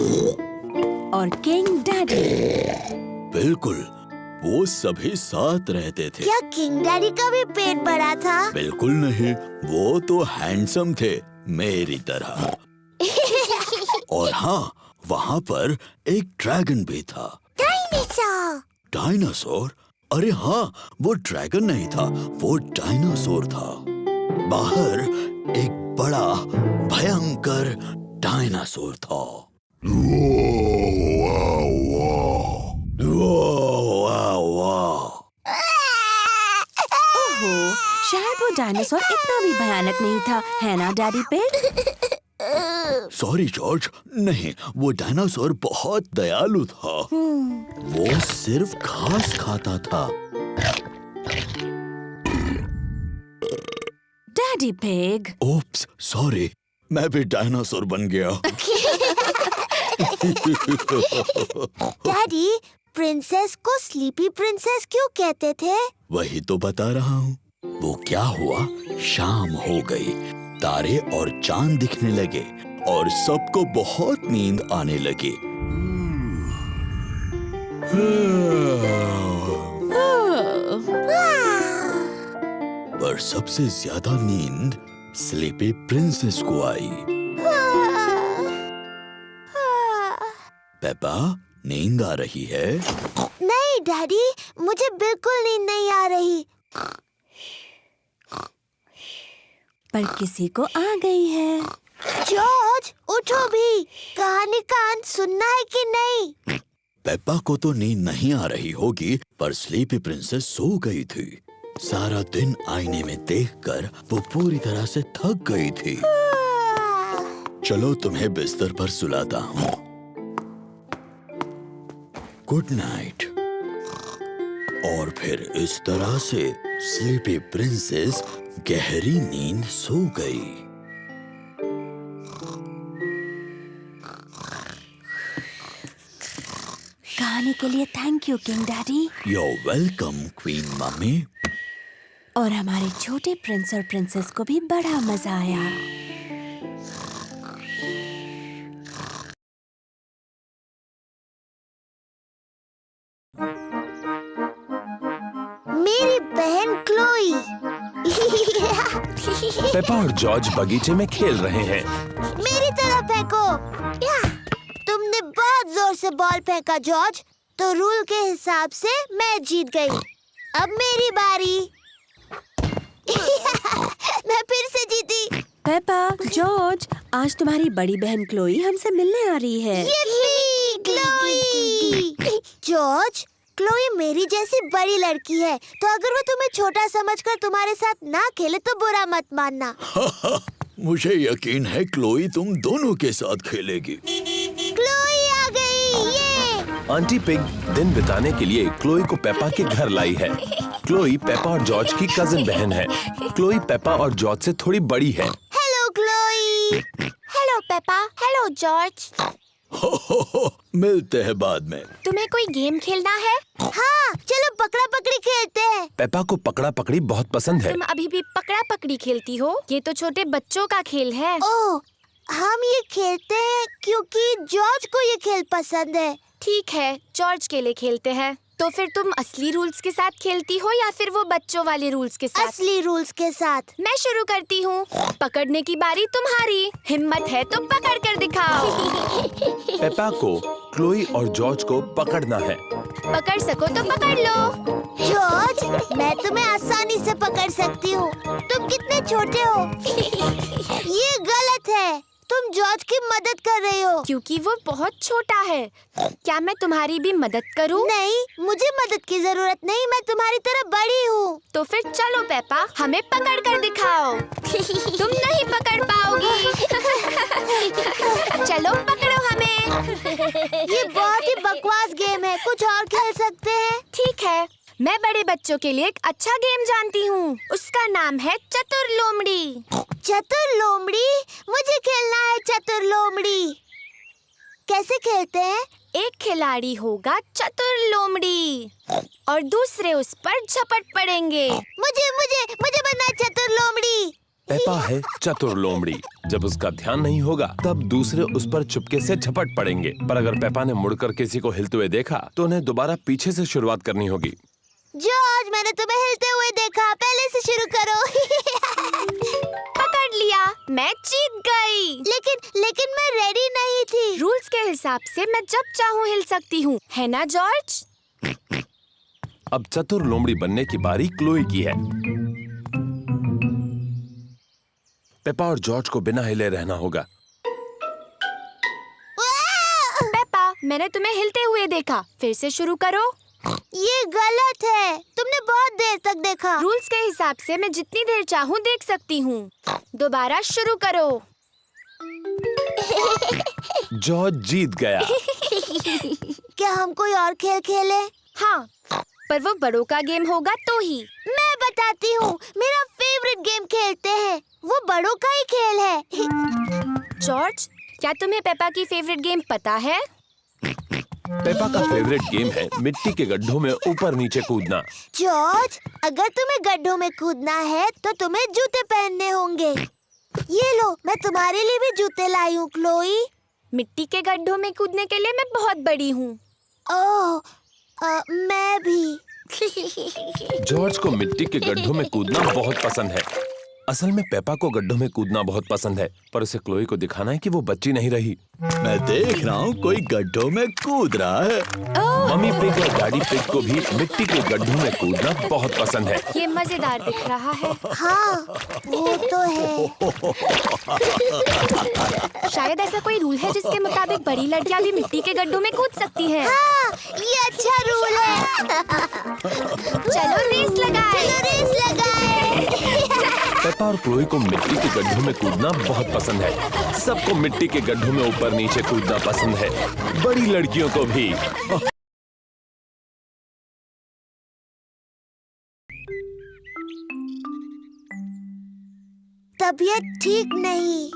और किंग डैडी। बिल्कुल, वो सभी साथ रहते थे। क्या किंग डैडी का भी पेट बड़ा था? बिल्कुल नहीं, वो तो हैंडसम थे मेरी तरह। और हाँ, वहाँ पर एक ड्रैगन भी था। डायनासोर। डायनासोर? अरे हाँ, वो ड्रैगन नहीं था, वो डायनासोर था। बाहर एक बड़ा भयंकर डायनासोर था। ओहो, शायद वो डायनासोर इतना भी भयानक नहीं था, है ना डैडी पिग? सॉरी जॉर्ज, नहीं, वो डायनासोर बहुत दयालु था। वो सिर्फ घास खाता था। Daddy pig. ओप्स, सॉरी, मैं भी डायनासोर बन गया। डैडी, प्रिंसेस को स्लीपी प्रिंसेस क्यों कहते थे? वही तो बता रहा हूँ। वो क्या हुआ? शाम हो गई, तारे और चांद दिखने लगे और सबको बहुत नींद आने लगी। पर सबसे ज्यादा नींद स्लीपी प्रिंसेस को आई। पेपा, नींद आ रही है? नहीं डैडी, मुझे बिल्कुल नींद नहीं आ रही। पर किसी को आ गई है। जॉर्ज, उठो भी। कहानी का अंत सुनना है कि नहीं? पेपा को तो नींद नहीं आ रही होगी, पर स्लीपी प्रिंसेस सो गई थी। सारा दिन आईने में देखकर वो पूरी तरह से थक गई थी। चलो तुम्हें बिस्तर पर सुलाता हूँ। Good night. और फिर इस तरह से स्लीपी प्रिंसेस गहरी नींद सो गई। कहानी के लिए thank you king daddy. You're welcome, queen mummy. और हमारे छोटे प्रिंस और प्रिंसेस को भी बड़ा मजा आया। मेरी बहन क्लोई। पेपा और जॉर्ज बगीचे में खेल रहे हैं। मेरी तरफ फेंको। या, तुमने बहुत जोर से बॉल फेंका जॉर्ज, तो रूल के हिसाब से मैं जीत गई। अब मेरी बारी। मैं फिर से जीती। पेपा, जॉर्ज, आज तुम्हारी बड़ी बहन क्लोई हमसे मिलने आ रही है। Yuppie, Chloe. जॉर्ज, क्लोई मेरी जैसी बड़ी लड़की है, तो अगर वो तुम्हें छोटा समझकर तुम्हारे साथ ना खेले तो बुरा मत मानना। मुझे यकीन है क्लोई तुम दोनों के साथ खेलेगी। क्लोई आ गई। ये आंटी पिग दिन बिताने के लिए क्लोई को पेपा के घर लाई है। क्लोई पेपा और जॉर्ज की कजिन बहन है। क्लोई पेपा और जॉर्ज से थोड़ी बड़ी है। Hello Chloe. Hello Peppa. Hello George. हो, मिलते हैं बाद में। तुम्हें कोई गेम खेलना है? हाँ, चलो पकड़ा पकड़ी खेलते हैं। पेपा को पकड़ा पकड़ी बहुत पसंद है। तुम अभी भी पकड़ा पकड़ी खेलती हो? ये तो छोटे बच्चों का खेल है। ओह, हम ये खेलते हैं क्योंकि जॉर्ज को ये खेल पसंद है। ठीक है, जॉर्ज के लिए खेलते हैं। तो फिर तुम असली रूल्स के साथ खेलती हो या फिर वो बच्चों वाले रूल्स के साथ? असली रूल्स के साथ। मैं शुरू करती हूँ। पकड़ने की बारी तुम्हारी। हिम्मत है तो पकड़ कर दिखाओ। पेपा को क्लोई और जॉर्ज को पकड़ना है। पकड़ सको तो पकड़ लो। जॉर्ज, मैं तुम्हें आसानी से पकड़ सकती हूँ। तुम कितने छोटे हो। ये गलत है। तुम जॉर्ज की मदद कर रही हो। क्योंकि वो बहुत छोटा है। क्या मैं तुम्हारी भी मदद करूं? नहीं, मुझे मदद की जरूरत नहीं। मैं तुम्हारी तरह बड़ी हूँ। तो फिर चलो पेपा, हमें पकड़ कर दिखाओ। तुम नहीं पकड़ पाओगी। चलो पकड़ो हमें। ये बहुत ही बकवास गेम है। कुछ और खेल सकते हैं? ठीक है, मैं बड़े बच्चों के लिए एक अच्छा गेम जानती हूँ। उसका नाम है चतुर लोमड़ी। चतुर लोमड़ी? मुझे खेलना है चतुर लोमड़ी। कैसे खेलते हैं? एक खिलाड़ी होगा चतुर लोमड़ी और दूसरे उस पर झपट पड़ेंगे। मुझे मुझे मुझे बनना है चतुर लोमड़ी। पेपा है चतुर लोमड़ी। जब उसका ध्यान नहीं होगा तब दूसरे उस पर चुपके से झपट पड़ेंगे। पर अगर पेपा ने मुड़कर किसी को हिलते हुए देखा तो उन्हें दोबारा पीछे से शुरुआत करनी होगी। जॉर्ज, मैंने तुम्हें हिलते हुए देखा। पहले से शुरू करो। पकड़ लिया, मैं जीत गई। लेकिन मैं रेडी नहीं थी। रूल्स के हिसाब से मैं जब चाहूँ हिल सकती हूँ, है ना जॉर्ज? अब चतुर लोमड़ी बनने की बारी क्लोई की है। पेपा और जॉर्ज को बिना हिले रहना होगा। पेपा, मैंने तुम्हें हिलते हुए देखा। फिर से शुरू करो। ये गलत है। तुमने बहुत देर तक देखा। रूल्स के हिसाब से मैं जितनी देर चाहूँ देख सकती हूँ। दोबारा शुरू करो। जॉर्ज जीत गया। क्या हम कोई और खेल खेले? हाँ, पर वो बड़ों का गेम होगा तो ही। मैं बताती हूँ। मेरा फेवरेट गेम खेलते हैं। वो बड़ों का ही खेल है। जॉर्ज, क्या तुम्हें पेपा की फेवरेट गेम पता है? पेपा का फेवरेट गेम है मिट्टी के गड्ढों में ऊपर नीचे कूदना। जॉर्ज, अगर तुम्हें गड्ढों में कूदना है तो तुम्हें जूते पहनने होंगे। ये लो, मैं तुम्हारे लिए भी जूते लाई हूँ, क्लोई। मिट्टी के गड्ढों में कूदने के लिए मैं बहुत बड़ी हूँ। ओह, मैं भी। जॉर्ज को मिट्टी के गड्ढों में कूदना बहुत पसंद है। असल में पेपा को गड्ढों में कूदना बहुत पसंद है, पर उसे क्लोई को दिखाना है कि वो बच्ची नहीं रही। मैं देख रहा हूँ कोई गड्ढों में कूद रहा है। मम्मी पिग और डैडी पिग को भी मिट्टी के गड्ढों में कूदना बहुत पसंद है। ये मजेदार दिख रहा है। हाँ, वो तो है। शायद ऐसा कोई रूल है जिसके मुताबिक बड़ी लड़कियां भी मिट्टी के गड्ढों में कूद सकती हैं। हाँ, ये अच्छा रूल है। चलो रेस लगाएं। पेपा और क्लोई को मिट्टी के गड्ढों में कूदना बहुत पसंद है। सबको मिट्टी के गड्ढों में ऊपर नीचे कूदना पसंद है, बड़ी लड़कियों को भी। तबीयत ठीक नहीं।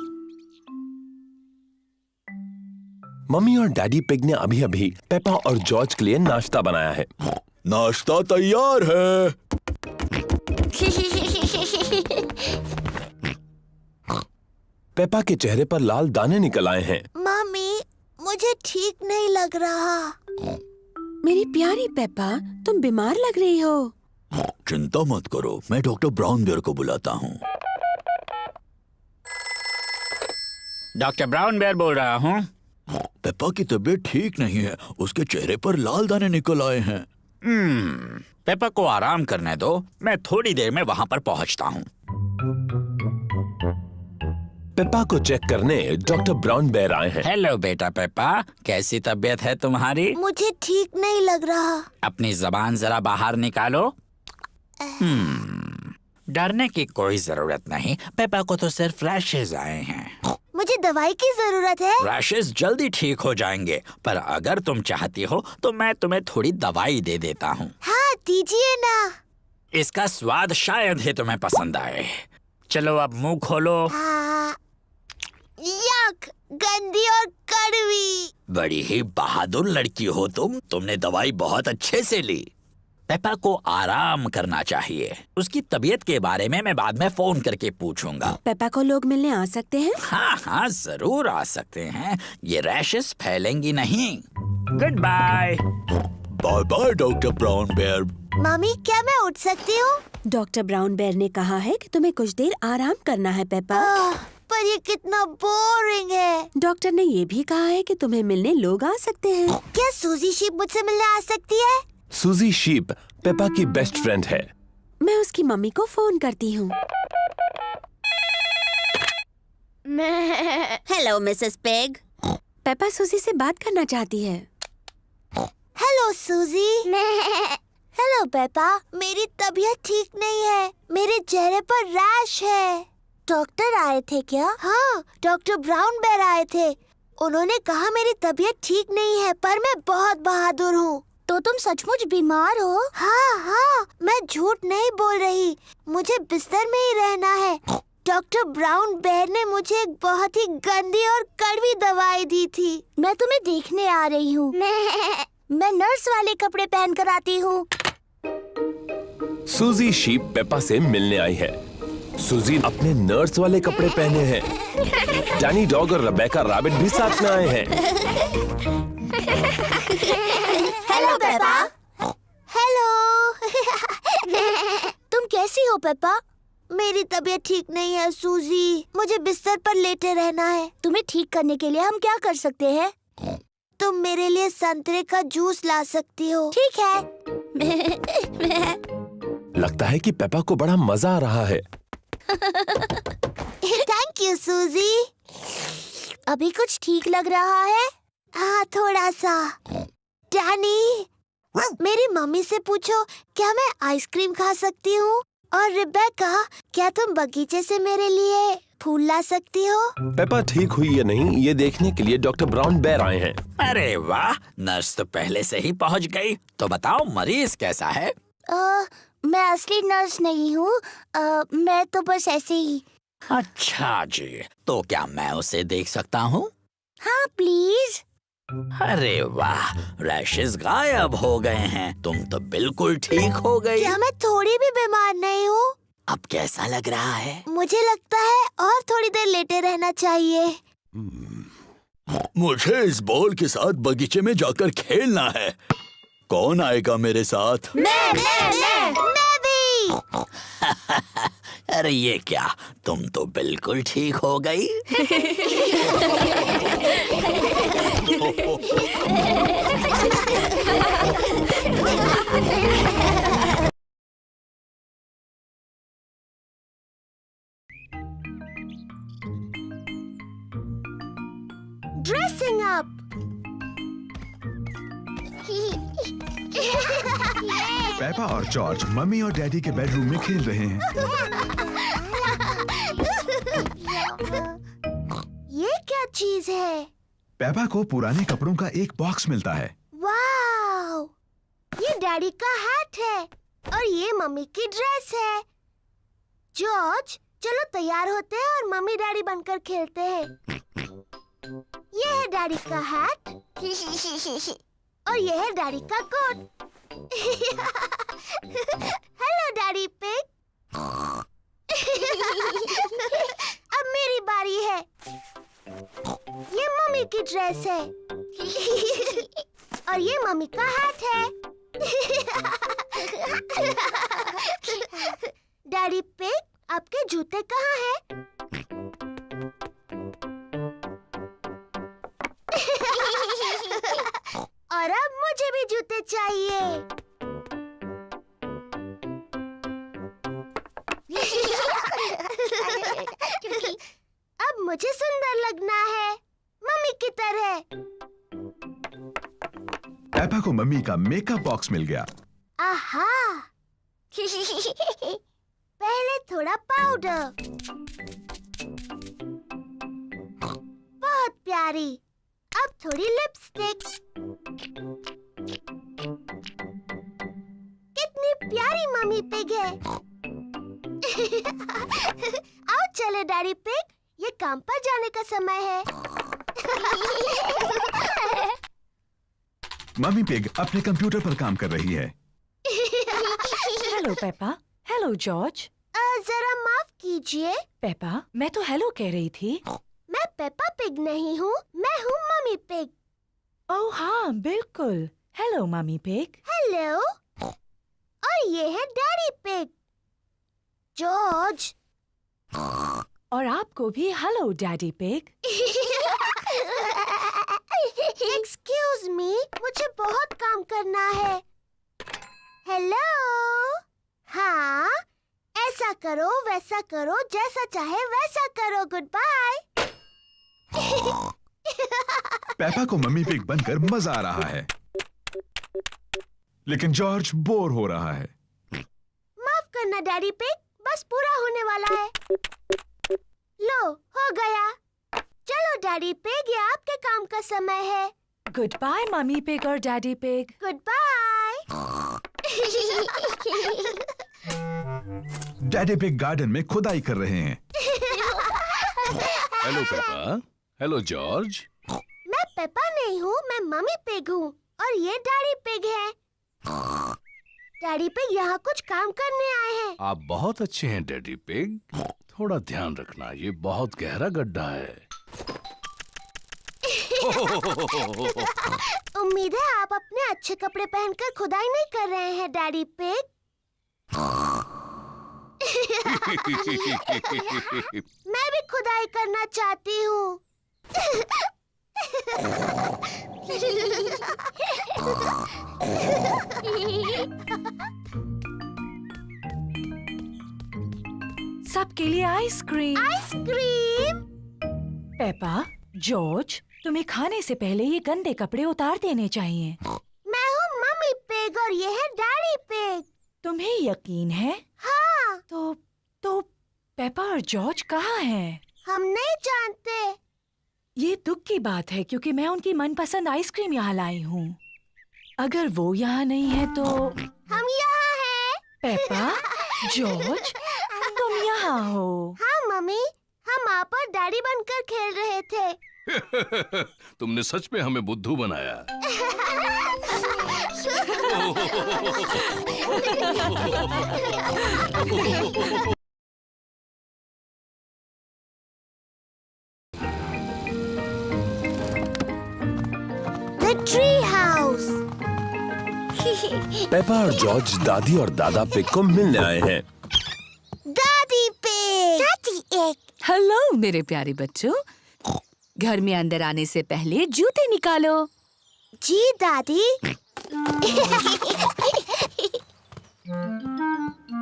मम्मी और डैडी पिग ने अभी अभी पेपा और जॉर्ज के लिए नाश्ता बनाया है। नाश्ता तैयार है। पेपा के चेहरे पर लाल दाने निकल आए हैं। मम्मी, मुझे ठीक नहीं लग रहा। मेरी प्यारी पेपा, तुम बीमार लग रही हो। चिंता मत करो, मैं डॉक्टर ब्राउन बेयर को बुलाता हूँ। डॉक्टर ब्राउन बेयर बोल रहा हूँ। पेपा की तबीयत ठीक नहीं है, उसके चेहरे पर लाल दाने निकल आए हैं। पेपा को आराम करने दो, मैं थोड़ी देर में वहाँ पर पहुँचता हूँ। पेपा को चेक करने डॉक्टर ब्राउन बेयर आए हैं। हेलो बेटा पेपा, कैसी तबीयत है तुम्हारी? मुझे ठीक नहीं लग रहा। अपनी जबान जरा बाहर निकालो। डरने की कोई जरूरत नहीं, पेपा को तो सिर्फ रैशेज आए हैं। मुझे दवाई की जरूरत है। रैशेज जल्दी ठीक हो जाएंगे, पर अगर तुम चाहती हो तो मैं तुम्हें थोड़ी दवाई दे देता हूँ। हाँ, दीजिए ना। इसका स्वाद शायद ही तुम्हें पसंद आए। चलो अब मुंह खोलो। यक, गंदी और कड़वी। बड़ी ही बहादुर लड़की हो तुमने दवाई बहुत अच्छे से ली। पेपा को आराम करना चाहिए। उसकी तबीयत के बारे में मैं बाद में फोन करके पूछूंगा। पेपा को लोग मिलने आ सकते हैं? हाँ हाँ, जरूर आ सकते हैं। ये रैशेस फैलेंगी नहीं। Good bye. Bye bye doctor Brown Bear. Mummy, क्या मैं उठ सकती हूँ? डॉक्टर ब्राउन बेयर ने कहा है कि तुम्हें कुछ देर आराम करना है पेपा। पर ये कितना बोरिंग है। डॉक्टर ने ये भी कहा है कि तुम्हें मिलने लोग आ सकते हैं। क्या सूजी शीप मुझसे मिलने आ सकती है? सूजी शीप पेपा की बेस्ट फ्रेंड है। मैं उसकी मम्मी को फोन करती हूँ। Hello Mrs pig. पेपा सूजी से बात करना चाहती है। हेलो सूजी। हेलो पेपा, मेरी तबीयत ठीक नहीं है। मेरे चेहरे पर रैश है। डॉक्टर आए थे क्या? हाँ, डॉक्टर ब्राउन बेयर आए थे। उन्होंने कहा मेरी तबीयत ठीक नहीं है, पर मैं बहुत बहादुर हूँ। तो तुम सचमुच बीमार हो? हाँ हाँ, मैं झूठ नहीं बोल रही। मुझे बिस्तर में ही रहना है। डॉक्टर ब्राउन बेयर ने मुझे एक बहुत ही गंदी और कड़वी दवाई दी थी। मैं तुम्हें देखने आ रही हूँ। मैं नर्स वाले कपड़े पहन कर आती हूँ। सूजी शीप पेपा से मिलने आई है। सूजी अपने नर्स वाले कपड़े पहने हैं। डैनी डॉग और रेबेका रैबिट भी साथ में आए हैं। Hello Peppa. हेलो। तुम कैसी हो पेपा? मेरी तबीयत ठीक नहीं है सूजी। मुझे बिस्तर पर लेटे रहना है। तुम्हें ठीक करने के लिए हम क्या कर सकते हैं? तुम मेरे लिए संतरे का जूस ला सकती हो। ठीक है। लगता है कि पेपा को बड़ा मजा आ रहा है। थैंक यू सूजी। अभी कुछ ठीक लग रहा है? हाँ, थोड़ा सा। डैनी, मेरी मम्मी से पूछो क्या मैं आइसक्रीम खा सकती हूँ? और रिबेका, क्या तुम बगीचे से मेरे लिए फूल ला सकती हो? पेपा ठीक हुई या नहीं, ये देखने के लिए डॉक्टर ब्राउन बेयर आए हैं। अरे वाह, नर्स तो पहले से ही पहुंच गई। तो बताओ मरीज कैसा है? मैं असली नर्स नहीं हूँ। मैं तो बस ऐसे ही। अच्छा जी, तो क्या मैं उसे देख सकता हूँ? हाँ प्लीज। अरे वाह, रैशेस गायब हो गए हैं। तुम तो बिल्कुल ठीक हो गई। क्या मैं थोड़ी भी बीमार नहीं हूँ? अब कैसा लग रहा है? मुझे लगता है और थोड़ी देर लेटे रहना चाहिए। मुझे इस बॉल के साथ बगीचे में जाकर खेलना है। कौन आएगा मेरे साथ? मैं भी। अरे ये क्या, तुम तो बिल्कुल ठीक हो गई। Dressing up. पेपा और जॉर्ज मम्मी और डैडी के बेडरूम में खेल रहे हैं। ये क्या चीज है? पेपा को पुराने कपड़ों का एक बॉक्स मिलता है। वाव! ये डैडी का हैट है और ये मम्मी की ड्रेस है। जॉर्ज, चलो तैयार होते हैं और मम्मी डैडी बनकर खेलते हैं। ये है डैडी का हैट और ये है डैडी का कोट। Hello daddy pig. अब मेरी बारी है। ये मम्मी की ड्रेस है और ये मम्मी का हैट है। डैडी पिग, आपके जूते कहाँ हैं? और अब मुझे भी जूते चाहिए। अब मुझे सुंदर लगना है, मम्मी की तरह। पेपा को मम्मी का मेकअप बॉक्स मिल गया। आहा! पहले थोड़ा पाउडर। बहुत प्यारी। अब थोड़ी लिपस्टिक। कितनी प्यारी मम्मी पिग है। आओ चले डैडी पिग, ये काम पर जाने का समय है। मम्मी पिग अपने कंप्यूटर पर काम कर रही है। Hello Peppa. Hello George. जरा माफ कीजिए। पेपा, मैं तो हेलो कह रही थी। मैं पेपा पिग नहीं हूँ, मैं हूँ मम्मी पिग। ओह हाँ, बिल्कुल। Hello mummy pig. हेलो। और ये है डैडी पिग। जॉर्ज। और आपको भी hello daddy pig. Excuse me, मुझे बहुत काम करना है। हेलो। हाँ, ऐसा करो, वैसा करो, जैसा चाहे वैसा करो। Good bye. पेपा को मम्मी पिग बनकर मजा आ रहा है, लेकिन जॉर्ज बोर हो रहा है। माफ करना डैडी पिग, बस पूरा होने वाला है। लो, हो गया। चलो डैडी पिग, ये आपके काम का समय है। गुड बाय मम्मी पिग और daddy pig. Good bye. Daddy pig garden में खुदाई कर रहे हैं। Hello Peppa. Hello George. मैं पेपा नहीं हूँ, मैं मम्मी पिग हूँ और ये डैडी पिग है। डैडी पिग यहाँ कुछ काम करने आए हैं। आप बहुत अच्छे हैं डैडी पिग। थोड़ा ध्यान रखना, ये बहुत गहरा गड्ढा है। उम्मीद है आप अपने अच्छे कपड़े पहनकर खुदाई नहीं कर रहे हैं डैडी पिग। मैं भी खुदाई करना चाहती हूँ। सबके लिए आइसक्रीम। आइसक्रीम। पेपा, जॉर्ज, तुम्हें खाने से पहले ये गंदे कपड़े उतार देने चाहिए। मैं हूँ मम्मी पिग और ये है डैडी पिग। तुम्हें यकीन है? हाँ। तो पेपा और जॉर्ज कहाँ हैं? हम नहीं जानते। ये दुख की बात है क्योंकि मैं उनकी मनपसंद आइसक्रीम यहाँ लाई हूँ। अगर वो यहाँ नहीं है तो हम यहाँ हैं। पेपा, जॉर्ज, तुम यहाँ हो। हाँ मम्मी, हम आप और डैडी बनकर खेल रहे थे। तुमने सच में हमें बुद्धू बनाया। The tree house. पेपा और जॉर्ज दादी और दादा पिग को मिलने आए हैं। दादी पिग, दादी एक। हेलो मेरे प्यारे बच्चों, घर में अंदर आने से पहले जूते निकालो। जी दादी।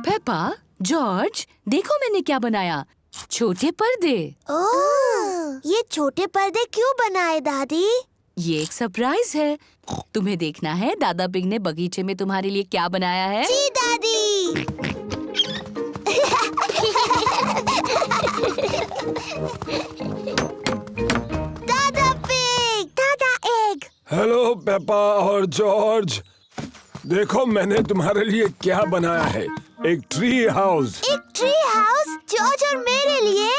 पेपा, जॉर्ज, देखो मैंने क्या बनाया, छोटे पर्दे। ओह, ये छोटे पर्दे क्यों बनाए दादी? ये एक सरप्राइज है, तुम्हें देखना है दादा पिग ने बगीचे में तुम्हारे लिए क्या बनाया है। जी दादी। दादा पिग, दादा एग। हेलो पेपा और जॉर्ज, देखो मैंने तुम्हारे लिए क्या बनाया है, एक ट्री हाउस। एक ट्री हाउस जॉर्ज और मेरे लिए।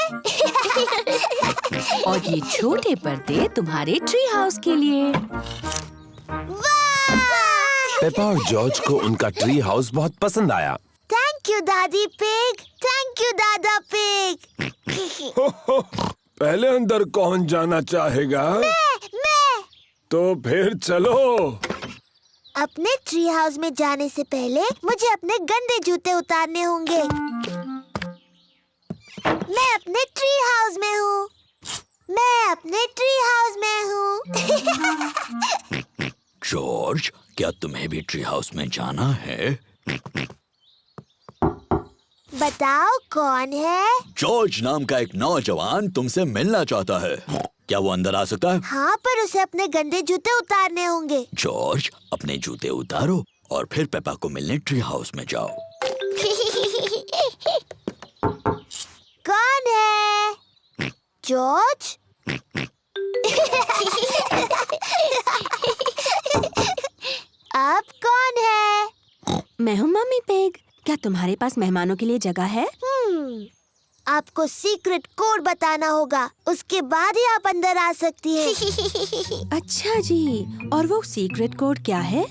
और ये छोटे पर्दे तुम्हारे ट्री हाउस के लिए। पेपा और जॉर्ज को उनका ट्री हाउस बहुत पसंद आया। थैंक यू दादी पिग, थैंक यू दादा पिग। पहले अंदर कौन जाना चाहेगा? मैं। तो फिर चलो। अपने ट्री हाउस में जाने से पहले मुझे अपने गंदे जूते उतारने होंगे। मैं अपने ट्री हाउस में हूँ। मैं अपने ट्री हाउस में हूँ। जॉर्ज, क्या तुम्हें भी ट्री हाउस में जाना है? बताओ कौन है? जॉर्ज नाम का एक नौजवान तुमसे मिलना चाहता है। क्या वो अंदर आ सकता है? हाँ, पर उसे अपने गंदे जूते उतारने होंगे। जॉर्ज, अपने जूते उतारो और फिर पेपा को मिलने ट्री हाउस में जाओ। कौन है? जॉर्ज? आप कौन है? मैं हूँ मम्मी पिग। क्या तुम्हारे पास मेहमानों के लिए जगह है? आपको सीक्रेट कोड बताना होगा, उसके बाद ही आप अंदर आ सकती हैं। अच्छा जी, और वो सीक्रेट कोड क्या है?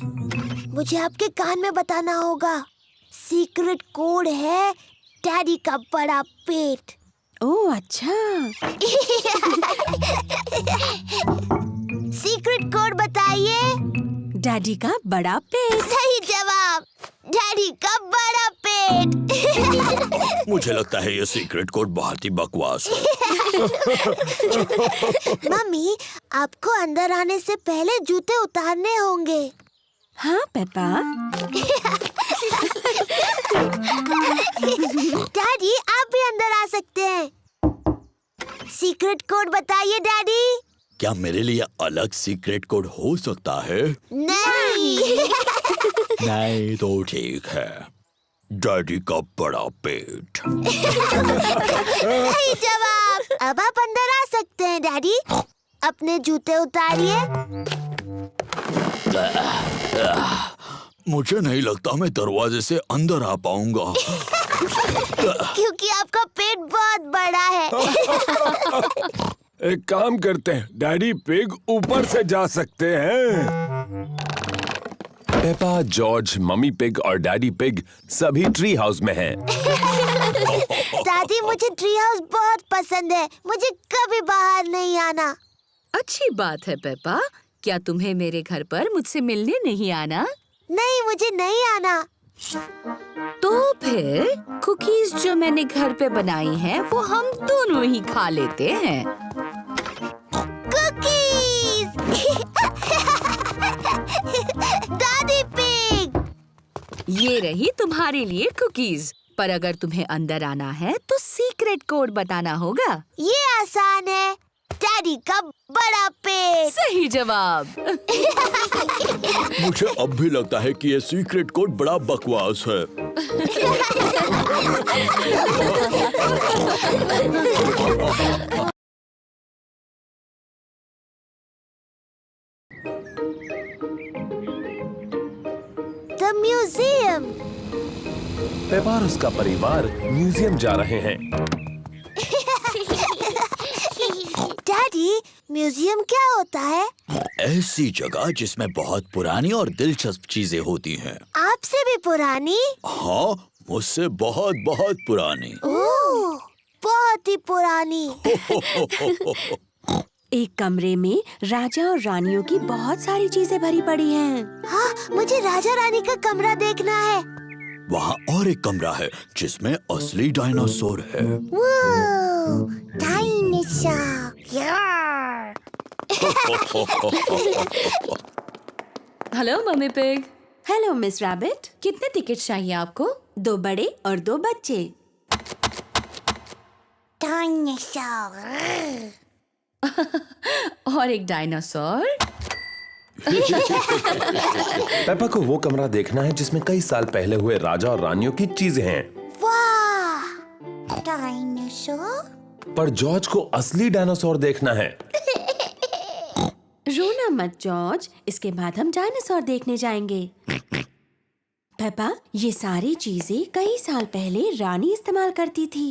मुझे आपके कान में बताना होगा। सीक्रेट कोड है डैडी का बड़ा पेट। ओह अच्छा। सीक्रेट कोड बताइए। डैडी का बड़ा पेट। सही जवाब, डैडी का बड़ा पेट। मुझे लगता है ये सीक्रेट कोड बहुत ही बकवास है। मम्मी, आपको अंदर आने से पहले जूते उतारने होंगे। हाँ पेपा। डैडी, आप भी अंदर आ सकते हैं। सीक्रेट कोड बताइए डैडी। क्या मेरे लिए अलग सीक्रेट कोड हो सकता है? नहीं। नहीं तो ठीक है, डैडी का बड़ा पेट। सही जवाब। अब आप अंदर आ सकते हैं डैडी। अपने जूते उतारिए। मुझे नहीं लगता मैं दरवाजे से अंदर आ पाऊंगा। क्योंकि आपका पेट बहुत बड़ा है। एक काम करते हैं, डैडी पिग ऊपर से जा सकते हैं। पेपा, जॉर्ज, मम्मी पिग और डैडी पिग सभी ट्री हाउस में हैं। दादी, मुझे ट्री हाउस बहुत पसंद है। मुझे कभी बाहर नहीं आना। अच्छी बात है पेपा, क्या तुम्हें मेरे घर पर मुझसे मिलने नहीं आना? नहीं, मुझे नहीं आना। तो फिर कुकीज जो मैंने घर पे बनाई हैं, वो हम दोनों ही खा लेते हैं। कुकीज। दादी पिग। ये रही तुम्हारे लिए कुकीज, पर अगर तुम्हें अंदर आना है तो सीक्रेट कोड बताना होगा। ये आसान है, डैडी का बड़ा पेट। सही जवाब। मुझे अब भी लगता है कि ये सीक्रेट कोड बड़ा बकवास है। The museum. पेपा और उसका परिवार म्यूजियम जा रहे हैं। डैडी, म्यूजियम क्या होता है? ऐसी जगह जिसमें बहुत पुरानी और दिलचस्प चीजें होती हैं। आपसे भी पुरानी? हाँ, मुझसे बहुत बहुत पुरानी। ओह, बहुत ही पुरानी। एक कमरे में राजा और रानियों की बहुत सारी चीजें भरी पड़ी हैं। हाँ, मुझे राजा रानी का कमरा देखना है। वहाँ और एक कमरा है जिसमें असली डायनासोर है। डायनासोर, यार। Hello mummy pig. Hello miss rabbit. कितने टिकट चाहिए आपको? 2 बड़े और 2 बच्चे। डायनासोर। और एक डायनासोर। पेपा को वो कमरा देखना है जिसमें कई साल पहले हुए राजा और रानियों की चीजें हैं। वाह, डायनासोर। पर जॉर्ज को असली डायनासोर देखना है। रोना मत जॉर्ज, इसके बाद हम डायनासोर देखने जाएंगे। पेपा, ये सारी चीजें कई साल पहले रानी इस्तेमाल करती थी।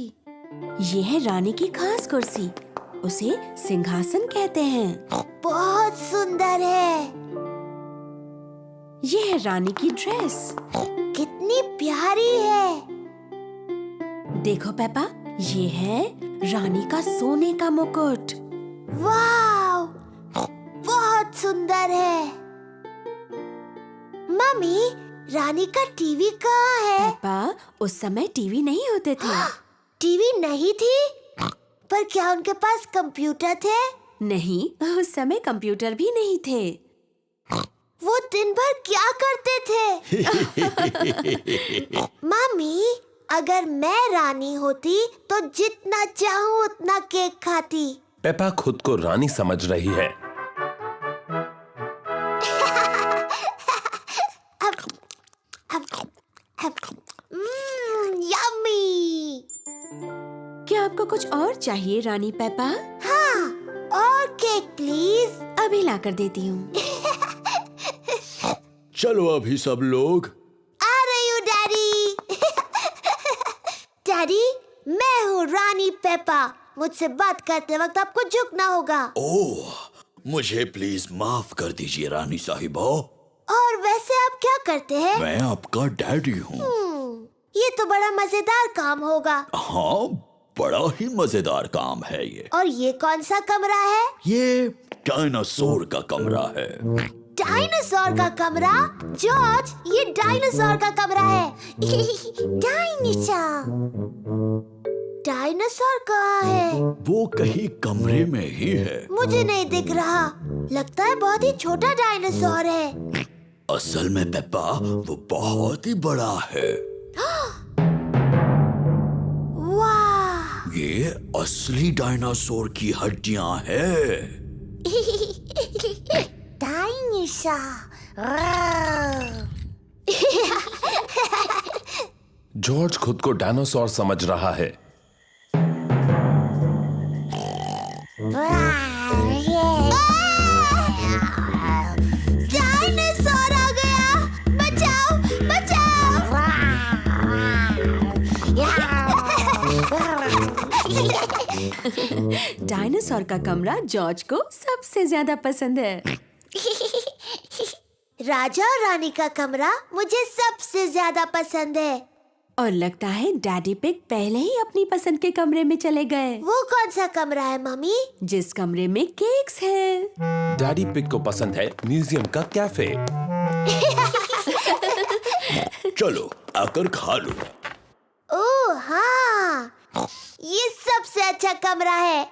ये है रानी की खास कुर्सी, उसे सिंहासन कहते हैं। बहुत सुंदर है। ये है रानी की ड्रेस, कितनी प्यारी है। देखो पेपा, ये है रानी का सोने का मुकुट। वाह, बहुत सुंदर है। मम्मी, रानी का टीवी कहाँ है? पेपा, उस समय टीवी नहीं होते थे। टीवी नहीं थी? पर क्या उनके पास कंप्यूटर थे? नहीं, उस समय कंप्यूटर भी नहीं थे। वो दिन भर क्या करते थे? मम्मी, अगर मैं रानी होती तो जितना चाहूँ उतना केक खाती। पेपा खुद को रानी समझ रही है। यम्मी। क्या आपको कुछ और चाहिए रानी पेपा? हाँ, और केक प्लीज। अभी लाकर देती हूँ। चलो अभी सब लोग। आ रही हूँ डैडी। डैडी, मैं हूँ रानी पेपा। मुझसे बात करते वक्त आपको झुकना होगा। ओह, मुझे प्लीज माफ कर दीजिए रानी साहिबा। और वैसे आप क्या करते हैं? मैं आपका डैडी हूँ। ये तो बड़ा मजेदार काम होगा। हाँ, बड़ा ही मजेदार काम है ये। और ये कौन सा कमरा है? ये डायनासोर का कमरा है। डायनासोर का कमरा? जॉर्ज, ये डायनासोर का कमरा है। डायनासोर। डायनासोर कहाँ है? वो कहीं कमरे में ही है। मुझे नहीं दिख रहा। लगता है बहुत ही छोटा डायनासोर है। असल में पेप्पा, वो बहुत ही बड़ा है। वाह! ये असली डायनासोर की हड्डियां हैं। जॉर्ज खुद को डायनासोर समझ रहा है। डायनासोर आ गया! बचाओ, बचाओ! डायनासोर का कमरा जॉर्ज को सबसे ज्यादा पसंद है। राजा और रानी का कमरा मुझे सबसे ज्यादा पसंद है। और लगता है डैडी पिग पहले ही अपनी पसंद के कमरे में चले गए। वो कौन सा कमरा है मम्मी? जिस कमरे में केक्स हैं। डैडी पिग को पसंद है म्यूजियम का कैफे। चलो आकर खा लो। ओह हाँ, ये सबसे अच्छा कमरा है।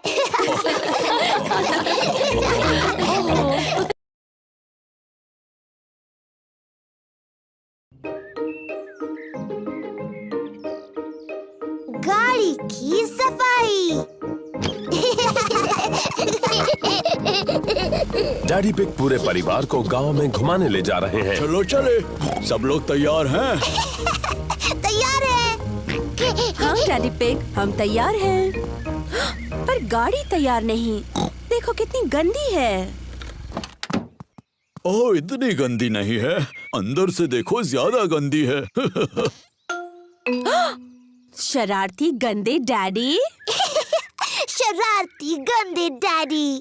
गाड़ी की सफाई। डैडी पिग पूरे परिवार को गांव में घुमाने ले जा रहे हैं। चलो चले, सब लोग तैयार हैं? तैयार है। हाँ डैडी पिग, हम तैयार हैं। पर गाड़ी तैयार नहीं। देखो कितनी गंदी है। ओह, इतनी गंदी नहीं है। अंदर से देखो, ज्यादा गंदी है। शरारती गंदे डैडी। शरारती गंदे डैडी।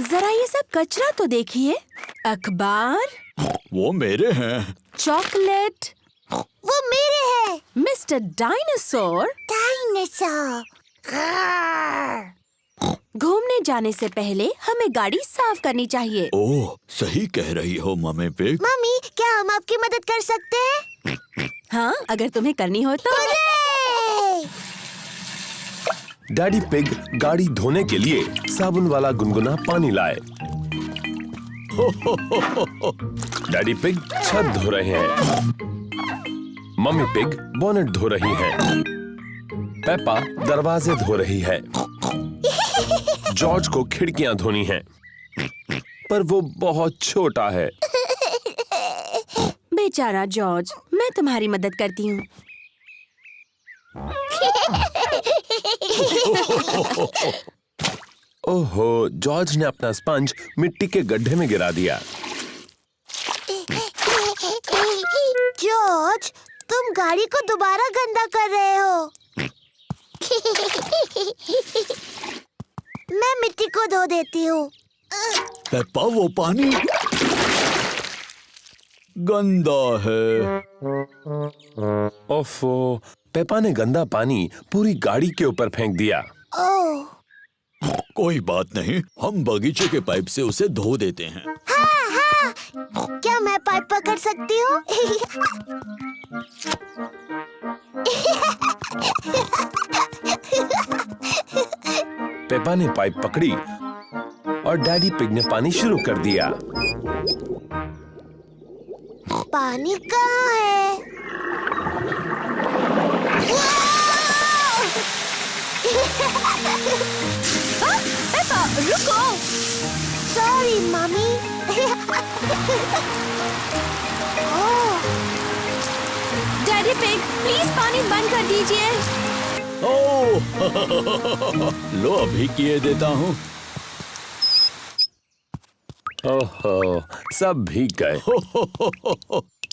जरा ये सब कचरा तो देखिए। अखबार, वो मेरे हैं। चॉकलेट, वो मेरे हैं। Mister dinosaur. डायनासोर। घूमने जाने से पहले हमें गाड़ी साफ करनी चाहिए। ओह, सही कह रही हो मम्मी पिग। मम्मी, क्या हम आपकी मदद कर सकते हैं? हाँ, अगर तुम्हें करनी हो तो। डैडी पिग गाड़ी धोने के लिए साबुन वाला गुनगुना पानी लाए। डैडी पिग छत धो रहे हैं। मम्मी पिग बोनेट धो रही हैं। पेपा दरवाजे धो रही है। जॉर्ज को खिड़कियां धोनी हैं, पर वो बहुत छोटा है। बेचारा जॉर्ज, मैं तुम्हारी मदद करती हूँ। ओहो, जॉर्ज ने अपना स्पंज मिट्टी के गड्ढे में गिरा दिया। जॉर्ज, तुम गाड़ी को दोबारा गंदा कर रहे हो। मैं मिट्टी को धो देती हूँ। पेप्पा, वो पानी गंदा है। ओफो, पेपा ने गंदा पानी पूरी गाड़ी के ऊपर फेंक दिया। ओह, कोई बात नहीं, हम बगीचे के पाइप से उसे धो देते हैं। हाँ हाँ, क्या मैं पाइप पकड़ सकती हूँ? पेपा ने पाइप पकड़ी और डैडी पिग ने पानी शुरू कर दिया। पानी कहाँ है? पेपा, रुको। Sorry mummy. Daddy pig, please पानी बंद कर दीजिए। ओह, लो अभी किए देता हूँ। ओहो, सब भीग गए।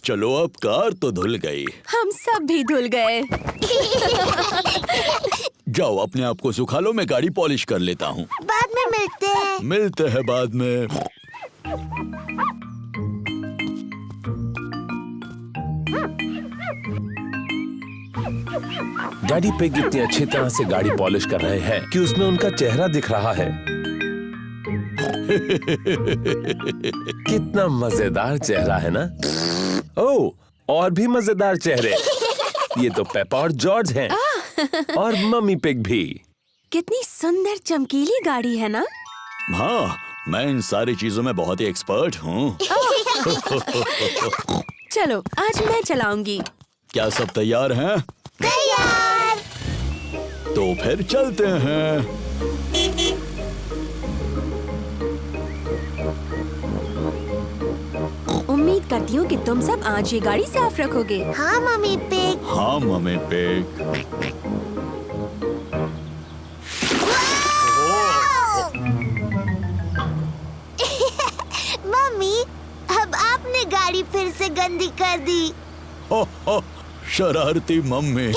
चलो, अब कार तो धुल गई। हम सब भी धुल गए। जाओ, अपने आप को सुखा लो, मैं गाड़ी पॉलिश कर लेता हूँ। बाद में मिलते हैं। मिलते हैं बाद में। डैडी पिग इतनी अच्छी तरह से गाड़ी पॉलिश कर रहे हैं कि उसमें उनका चेहरा दिख रहा है। कितना मजेदार चेहरा है ना? ओह, और भी मजेदार चेहरे। ये तो पेपा और जॉर्ज हैं। और मम्मी पिग भी। कितनी सुंदर चमकीली गाड़ी है ना? हाँ, मैं इन सारी चीजों में बहुत ही एक्सपर्ट हूँ। चलो, आज मैं चलाऊंगी। क्या सब तैयार हैं? तैयार। तो फिर चलते हैं। उम्मीद करती हूँ कि तुम सब आज ये गाड़ी साफ रखोगे। हाँ मम्मी पिग। हाँ मम्मी पिग। मम्मी, अब आपने गाड़ी फिर से गंदी कर दी। शरारती मम्मी।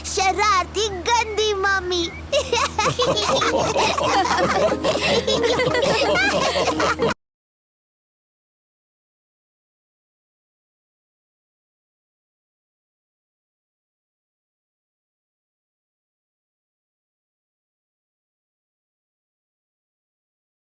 शरारती गंदी मम्मी।